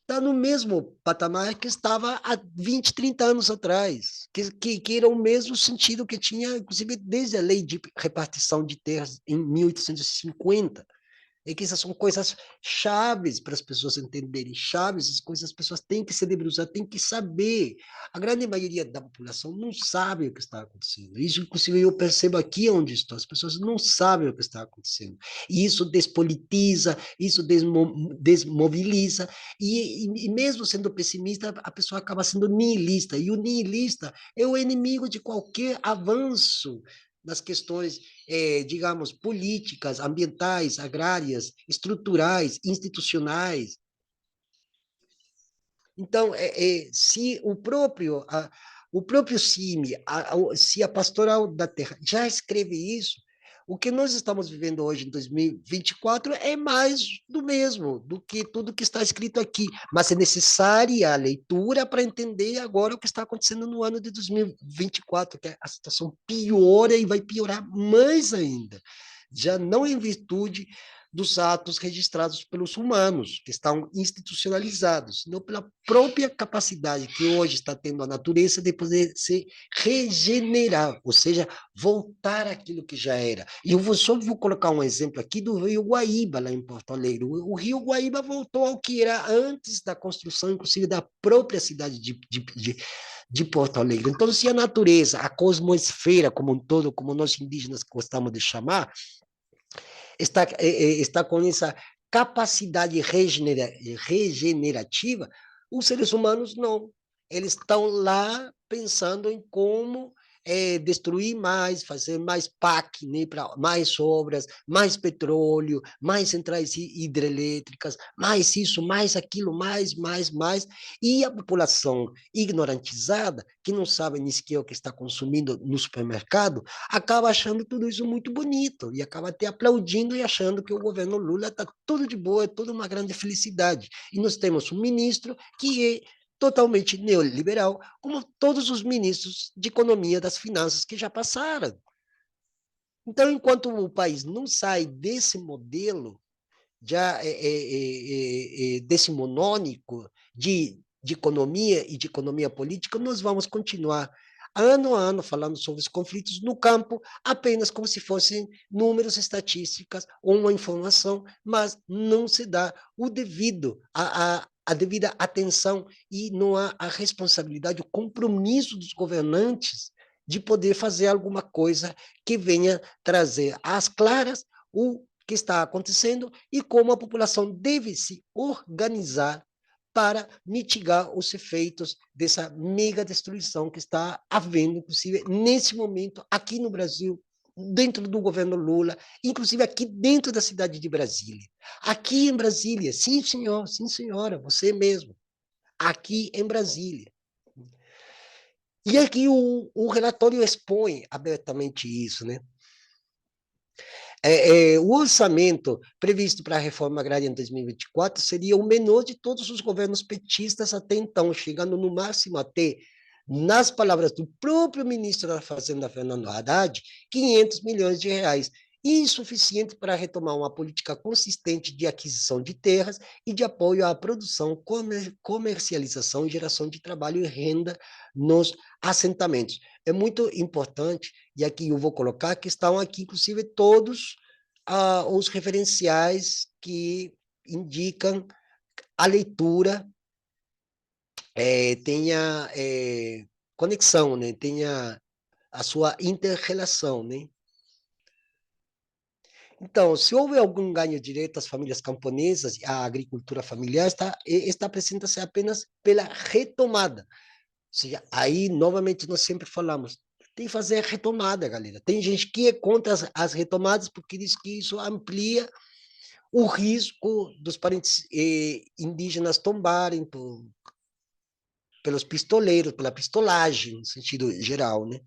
Está no mesmo patamar que estava há 20, 30 anos atrás, que era o mesmo sentido que tinha, inclusive, desde a lei de repartição de terras em 1850. É que essas são coisas chaves para as pessoas entenderem, chaves, as coisas as pessoas têm que se debruçar, têm que saber. A grande maioria da população não sabe o que está acontecendo. Isso, inclusive, eu percebo aqui onde estou, as pessoas não sabem o que está acontecendo. E isso despolitiza, isso desmobiliza, e mesmo sendo pessimista, a pessoa acaba sendo nihilista, e o nihilista é o inimigo de qualquer avanço nas questões, digamos, políticas, ambientais, agrárias, estruturais, institucionais. Então, se o próprio CIMI, se a Pastoral da Terra já escreve isso, o que nós estamos vivendo hoje em 2024 é mais do mesmo, do que tudo que está escrito aqui. Mas é necessária a leitura para entender agora o que está acontecendo no ano de 2024, que a situação piora e vai piorar mais ainda. Já não em virtude dos atos registrados pelos humanos, que estão institucionalizados, não pela própria capacidade que hoje está tendo a natureza de poder se regenerar, ou seja, voltar àquilo que já era. E eu só vou colocar um exemplo aqui do Rio Guaíba, lá em Porto Alegre. O Rio Guaíba voltou ao que era antes da construção, inclusive, da própria cidade de Porto Alegre. Então, se a natureza, a cosmosfera como um todo, como nós indígenas gostamos de chamar, está com essa capacidade regenerativa, os seres humanos não. Eles estão lá pensando em como destruir mais, fazer mais PAC, né, para mais obras, mais petróleo, mais centrais hidrelétricas, mais isso, mais aquilo, mais. E a população ignorantizada, que não sabe nem sequer o que está consumindo no supermercado, acaba achando tudo isso muito bonito e acaba até aplaudindo e achando que o governo Lula está tudo de boa, é tudo uma grande felicidade. E nós temos um ministro que é totalmente neoliberal, como todos os ministros de economia das finanças que já passaram. Então, enquanto o país não sai desse modelo, já decimonônico de economia e de economia política, nós vamos continuar ano a ano falando sobre os conflitos no campo, apenas como se fossem números, estatísticas ou uma informação, mas não se dá o devido, a devida atenção e não há a responsabilidade, o compromisso dos governantes de poder fazer alguma coisa que venha trazer às claras o que está acontecendo e como a população deve se organizar para mitigar os efeitos dessa mega destruição que está havendo, inclusive, nesse momento, aqui no Brasil, dentro do governo Lula, inclusive aqui dentro da cidade de Brasília. Aqui em Brasília, sim, senhor, sim, senhora, você mesmo. Aqui em Brasília. E aqui o relatório expõe abertamente isso, né? O orçamento previsto para a reforma agrária em 2024 seria o menor de todos os governos petistas até então, chegando no máximo até, nas palavras do próprio ministro da Fazenda, Fernando Haddad, 500 milhões de reais, insuficiente para retomar uma política consistente de aquisição de terras e de apoio à produção, comercialização e geração de trabalho e renda nos assentamentos. É muito importante, e aqui eu vou colocar que estão aqui, inclusive, todos os referenciais que indicam a leitura tenha conexão, né? Tenha a sua inter-relação, né? Então, se houve algum ganho direto às famílias camponesas, à agricultura familiar, está apresenta-se apenas pela retomada. Ou seja, aí, novamente, nós sempre falamos, tem que fazer a retomada, galera. Tem gente que é contra as retomadas porque diz que isso amplia o risco dos parentes indígenas tombarem pelos pistoleiros, pela pistolagem, no sentido geral, né?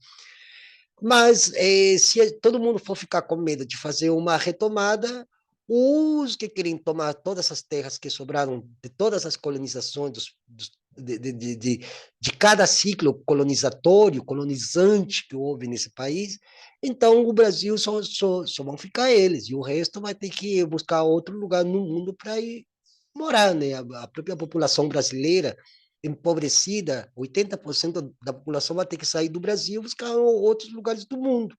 Mas se todo mundo for ficar com medo de fazer uma retomada, os que querem tomar todas essas terras que sobraram de todas as colonizações de cada ciclo colonizatório, colonizante que houve nesse país, então o Brasil só vão ficar eles, e o resto vai ter que buscar outro lugar no mundo para ir morar, né? A própria população brasileira empobrecida, 80% da população vai ter que sair do Brasil e buscar outros lugares do mundo,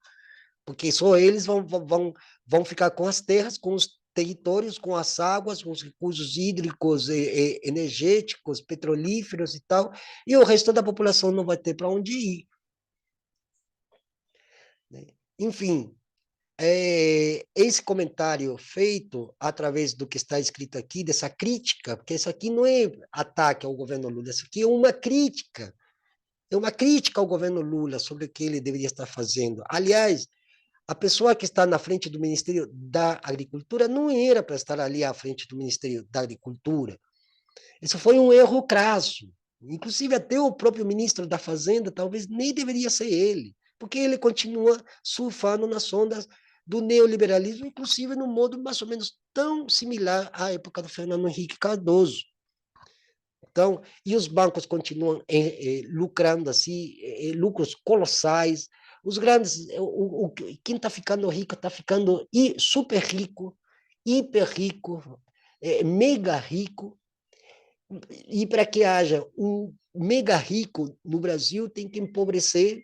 porque só eles vão ficar com as terras, com os territórios, com as águas, com os recursos hídricos, energéticos, petrolíferos e tal, e o resto da população não vai ter para onde ir. Né? Enfim, esse comentário feito através do que está escrito aqui, dessa crítica, porque isso aqui não é ataque ao governo Lula, isso aqui é uma crítica ao governo Lula sobre o que ele deveria estar fazendo. Aliás, a pessoa que está na frente do Ministério da Agricultura não era para estar ali à frente do Ministério da Agricultura. Isso foi um erro crasso. Inclusive, até o próprio ministro da Fazenda talvez nem deveria ser ele, porque ele continua surfando nas ondas do neoliberalismo, inclusive no modo mais ou menos tão similar à época do Fernando Henrique Cardoso. Então, e os bancos continuam lucrando assim, lucros colossais. Os grandes, quem está ficando rico está ficando super rico, hiper rico, mega rico. E para que haja um mega rico no Brasil, tem que empobrecer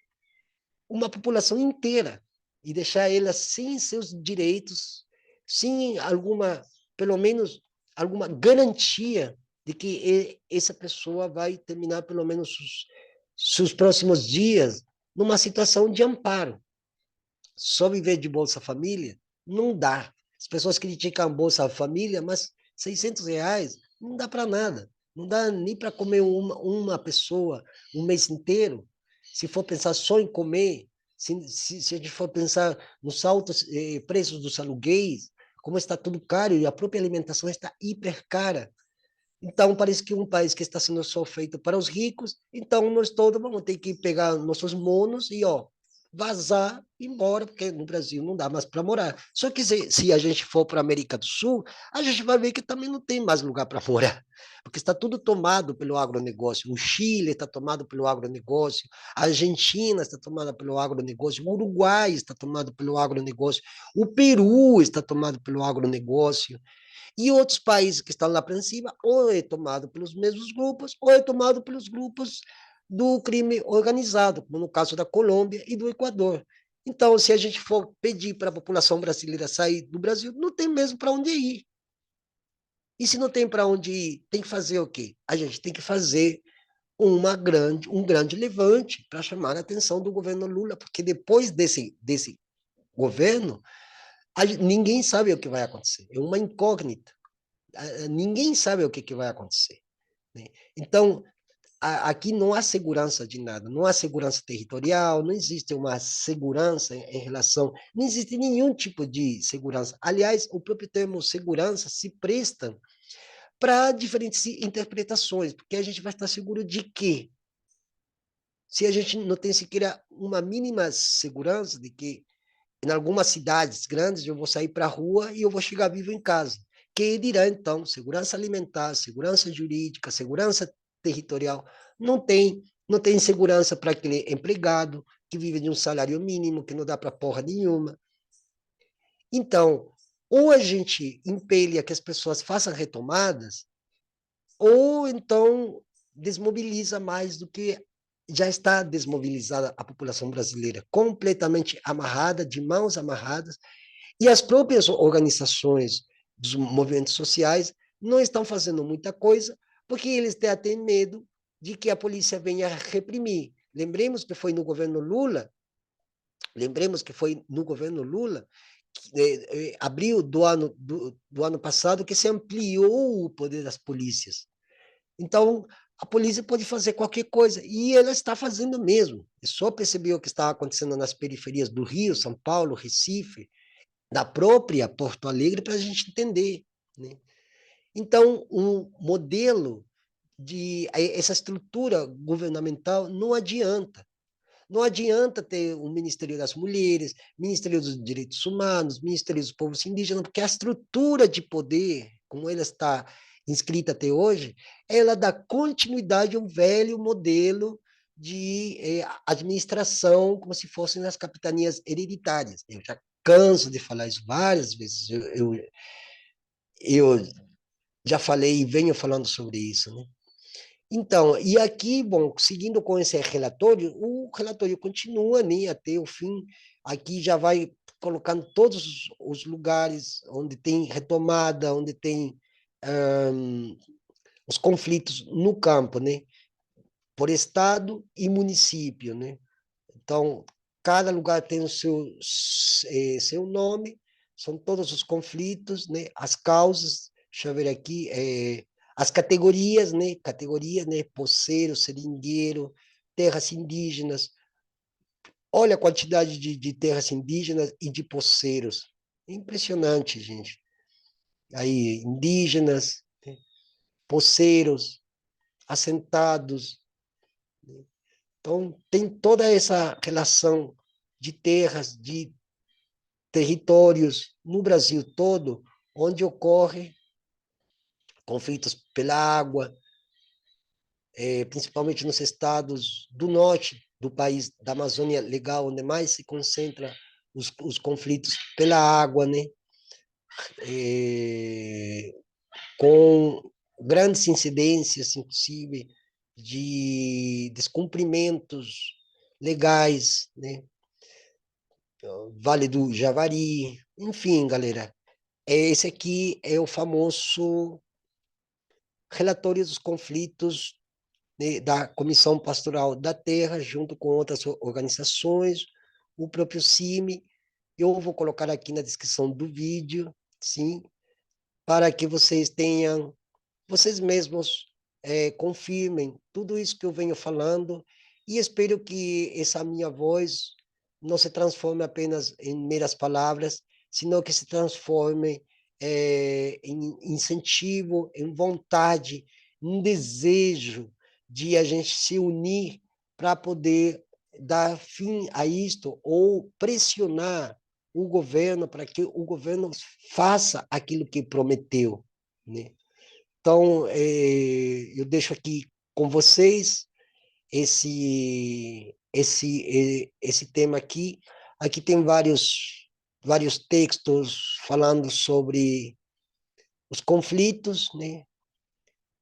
uma população inteira e deixar ela sem seus direitos, sem alguma, pelo menos, alguma garantia de que essa pessoa vai terminar, pelo menos, seus próximos dias numa situação de amparo. Só viver de Bolsa Família não dá. As pessoas criticam a Bolsa Família, mas R$ 600 não dá para nada. Não dá nem para comer uma pessoa um mês inteiro. Se for pensar só em comer, se a gente for pensar nos altos preços dos aluguéis, como está tudo caro e a própria alimentação está hiper cara. Então, parece que um país que está sendo só feito para os ricos, então nós todos vamos ter que pegar nossos monos e, ó, vazar, embora, porque no Brasil não dá mais para morar. Só que se a gente for para a América do Sul, a gente vai ver que também não tem mais lugar para morar, porque está tudo tomado pelo agronegócio. O Chile está tomado pelo agronegócio, a Argentina está tomada pelo agronegócio, o Uruguai está tomado pelo agronegócio, o Peru está tomado pelo agronegócio. E outros países que estão lá para cima, ou é tomado pelos mesmos grupos, ou é tomado pelos grupos do crime organizado, como no caso da Colômbia e do Equador. Então, se a gente for pedir para a população brasileira sair do Brasil, não tem mesmo para onde ir. E se não tem para onde ir, tem que fazer o quê? A gente tem que fazer um grande levante para chamar a atenção do governo Lula, porque depois desse governo, ninguém sabe o que vai acontecer. É uma incógnita. Ninguém sabe o que vai acontecer. Né? Então, aqui não há segurança de nada, não há segurança territorial, não existe uma segurança em relação, não existe nenhum tipo de segurança. Aliás, o próprio termo segurança se presta para diferentes interpretações, porque a gente vai estar seguro de quê? se a gente não tem sequer uma mínima segurança de que em algumas cidades grandes eu vou sair para a rua e eu vou chegar vivo em casa. Quem dirá, então, segurança alimentar, segurança jurídica, segurança territorial? Não tem segurança para aquele empregado que vive de um salário mínimo, que não dá para porra nenhuma. Então, ou a gente impele que as pessoas façam retomadas, ou então desmobiliza mais do que já está desmobilizada a população brasileira, completamente amarrada, de mãos amarradas, e as próprias organizações dos movimentos sociais não estão fazendo muita coisa, porque eles têm medo de que a polícia venha reprimir. Lembremos que foi no governo Lula, abril do ano passado, que se ampliou o poder das polícias. Então, a polícia pode fazer qualquer coisa, e ela está fazendo mesmo. É só perceber o que está acontecendo nas periferias do Rio, São Paulo, Recife, da própria Porto Alegre, para a gente entender, né? Então, um modelo essa estrutura governamental não adianta. Não adianta ter o Ministério das Mulheres, Ministério dos Direitos Humanos, Ministério dos Povos Indígenas, porque a estrutura de poder, como ela está inscrita até hoje, ela dá continuidade a um velho modelo de administração, como se fossem as capitanias hereditárias. Eu já canso de falar isso várias vezes. Eu já falei e venho falando sobre isso, né? Então, e aqui, bom, seguindo com esse relatório, o relatório continua, né, até o fim. Aqui já vai colocando todos os lugares onde tem retomada, onde tem um, os conflitos no campo, né, por estado e município, né. Então, cada lugar tem o seu nome, são todos os conflitos, né, as causas, deixa eu ver aqui, as categorias, né, poceiro, seringueiro, terras indígenas. Olha a quantidade de terras indígenas e de poceiros. Impressionante, gente. Aí, indígenas, né, poceiros, assentados. Então, tem toda essa relação de terras, de territórios no Brasil todo, onde ocorre conflitos pela água, principalmente nos estados do norte do país, da Amazônia Legal, onde mais se concentra os conflitos pela água, né? Com grandes incidências, inclusive, de descumprimentos legais, né? Vale do Javari, enfim, galera. Esse aqui é o famoso relatório dos conflitos, né, da Comissão Pastoral da Terra, junto com outras organizações, o próprio CIMI. Eu vou colocar aqui na descrição do vídeo, sim, para que vocês mesmos confirmem tudo isso que eu venho falando, e espero que essa minha voz não se transforme apenas em meras palavras, sino que se transforme em incentivo, em vontade, em desejo de a gente se unir para poder dar fim a isto ou pressionar o governo para que o governo faça aquilo que prometeu, né? Então, eu deixo aqui com vocês esse tema aqui. Aqui tem vários textos falando sobre os conflitos, né?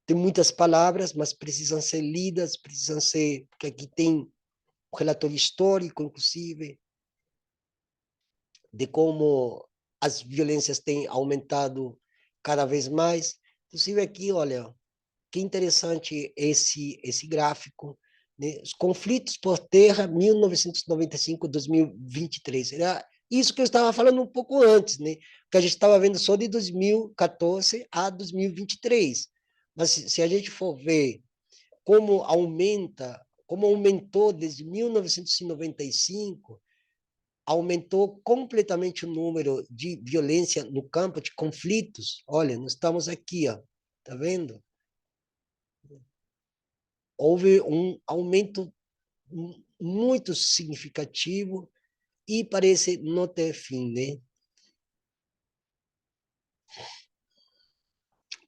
Tem muitas palavras, mas precisam ser lidas, porque aqui tem um relatório histórico, inclusive, de como as violências têm aumentado cada vez mais. Inclusive aqui, olha, que interessante esse gráfico, né? Os conflitos por terra 1995-2023. Era isso que eu estava falando um pouco antes, né? Que a gente estava vendo só de 2014 a 2023. Mas se a gente for ver como aumentou desde 1995, aumentou completamente o número de violência no campo de conflitos. Olha, nós estamos aqui, ó, tá vendo? Houve um aumento muito significativo e parece não ter fim, né?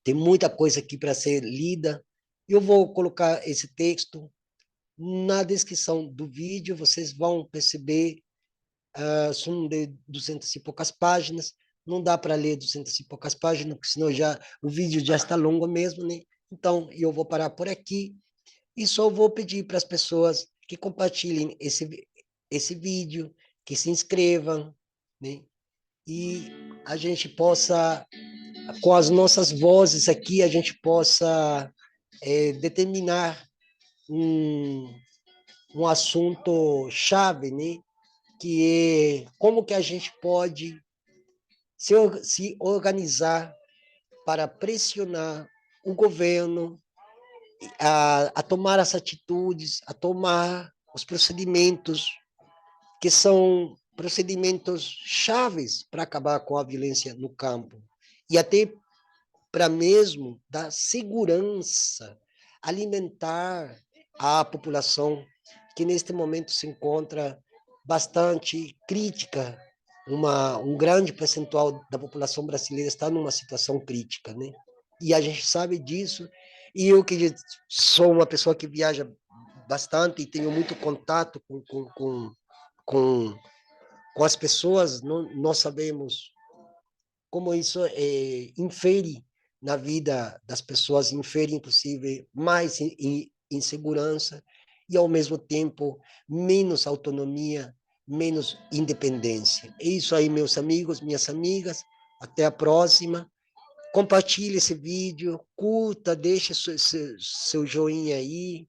Tem muita coisa aqui para ser lida. Eu vou colocar esse texto na descrição do vídeo, vocês vão perceber, são de 200 e poucas páginas, não dá para ler 200 e poucas páginas, porque senão o vídeo já está longo mesmo, né? Então, eu vou parar por aqui e só vou pedir para as pessoas que compartilhem esse vídeo, que se inscrevam, né? E a gente possa, com as nossas vozes aqui, a gente possa determinar um, um assunto chave, né? Que é como que a gente pode se organizar para pressionar o governo a tomar as atitudes, a tomar os procedimentos que são procedimentos chaves para acabar com a violência no campo e até para mesmo dar segurança alimentar à população que neste momento se encontra bastante crítica. Um grande percentual da população brasileira está numa situação crítica, né? E a gente sabe disso. E eu que sou uma pessoa que viaja bastante e tenho muito contato com, com as pessoas, nós sabemos como isso infere na vida das pessoas, infere, inclusive, mais insegurança e, ao mesmo tempo, menos autonomia, menos independência. É isso aí, meus amigos, minhas amigas. Até a próxima. Compartilhe esse vídeo, curta, deixe seu joinha aí,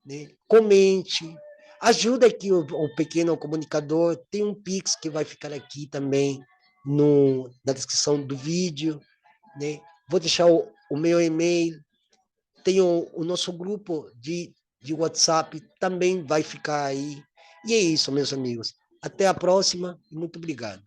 né? Comente, ajuda aqui o pequeno comunicador, tem um Pix que vai ficar aqui também na descrição do vídeo, né? Vou deixar o meu e-mail, tem o nosso grupo de WhatsApp, também vai ficar aí. E é isso, meus amigos. Até a próxima e muito obrigado.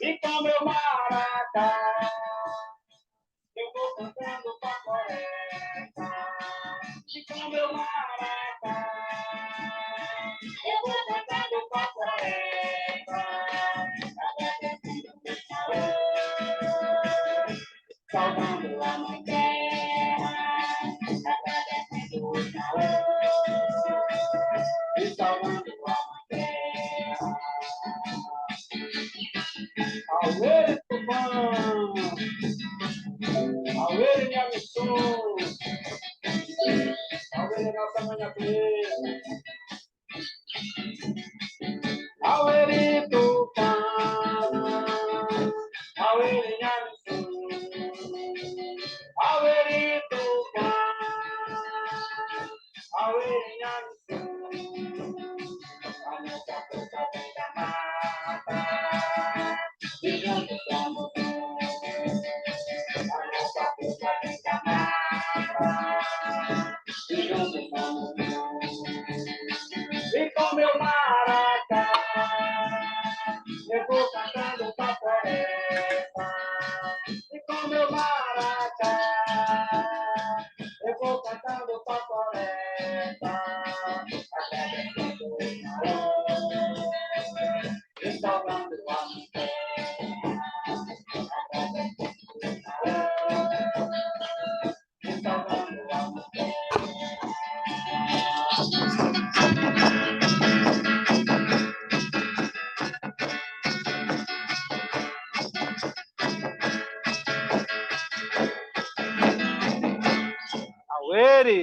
E com meu maracá, eu vou cantando pra floresta. E com meu maracá, eu vou cantando pra floresta. Agradecendo meu calor, salvando a mãe terra. Agradecendo o calor, e salvando a mãe terra. Auê, Tupã! Auê, minha missão! Auê, nossa mãe natureza! Auê, Tupã! Auê, minha missão! Auê, Tupã! Auê, minha missão! A nossa força vem da mata, e juntos somos um. A nossa força vem da mata, e juntos somos um. E com meu maracá, eu vou cantando pra floresta. E com meu maracá, eu vou cantando pra floresta. Agradecendo o calor, e salvando a mulher. Agradecendo o calor, e salvando a mulher. Auê!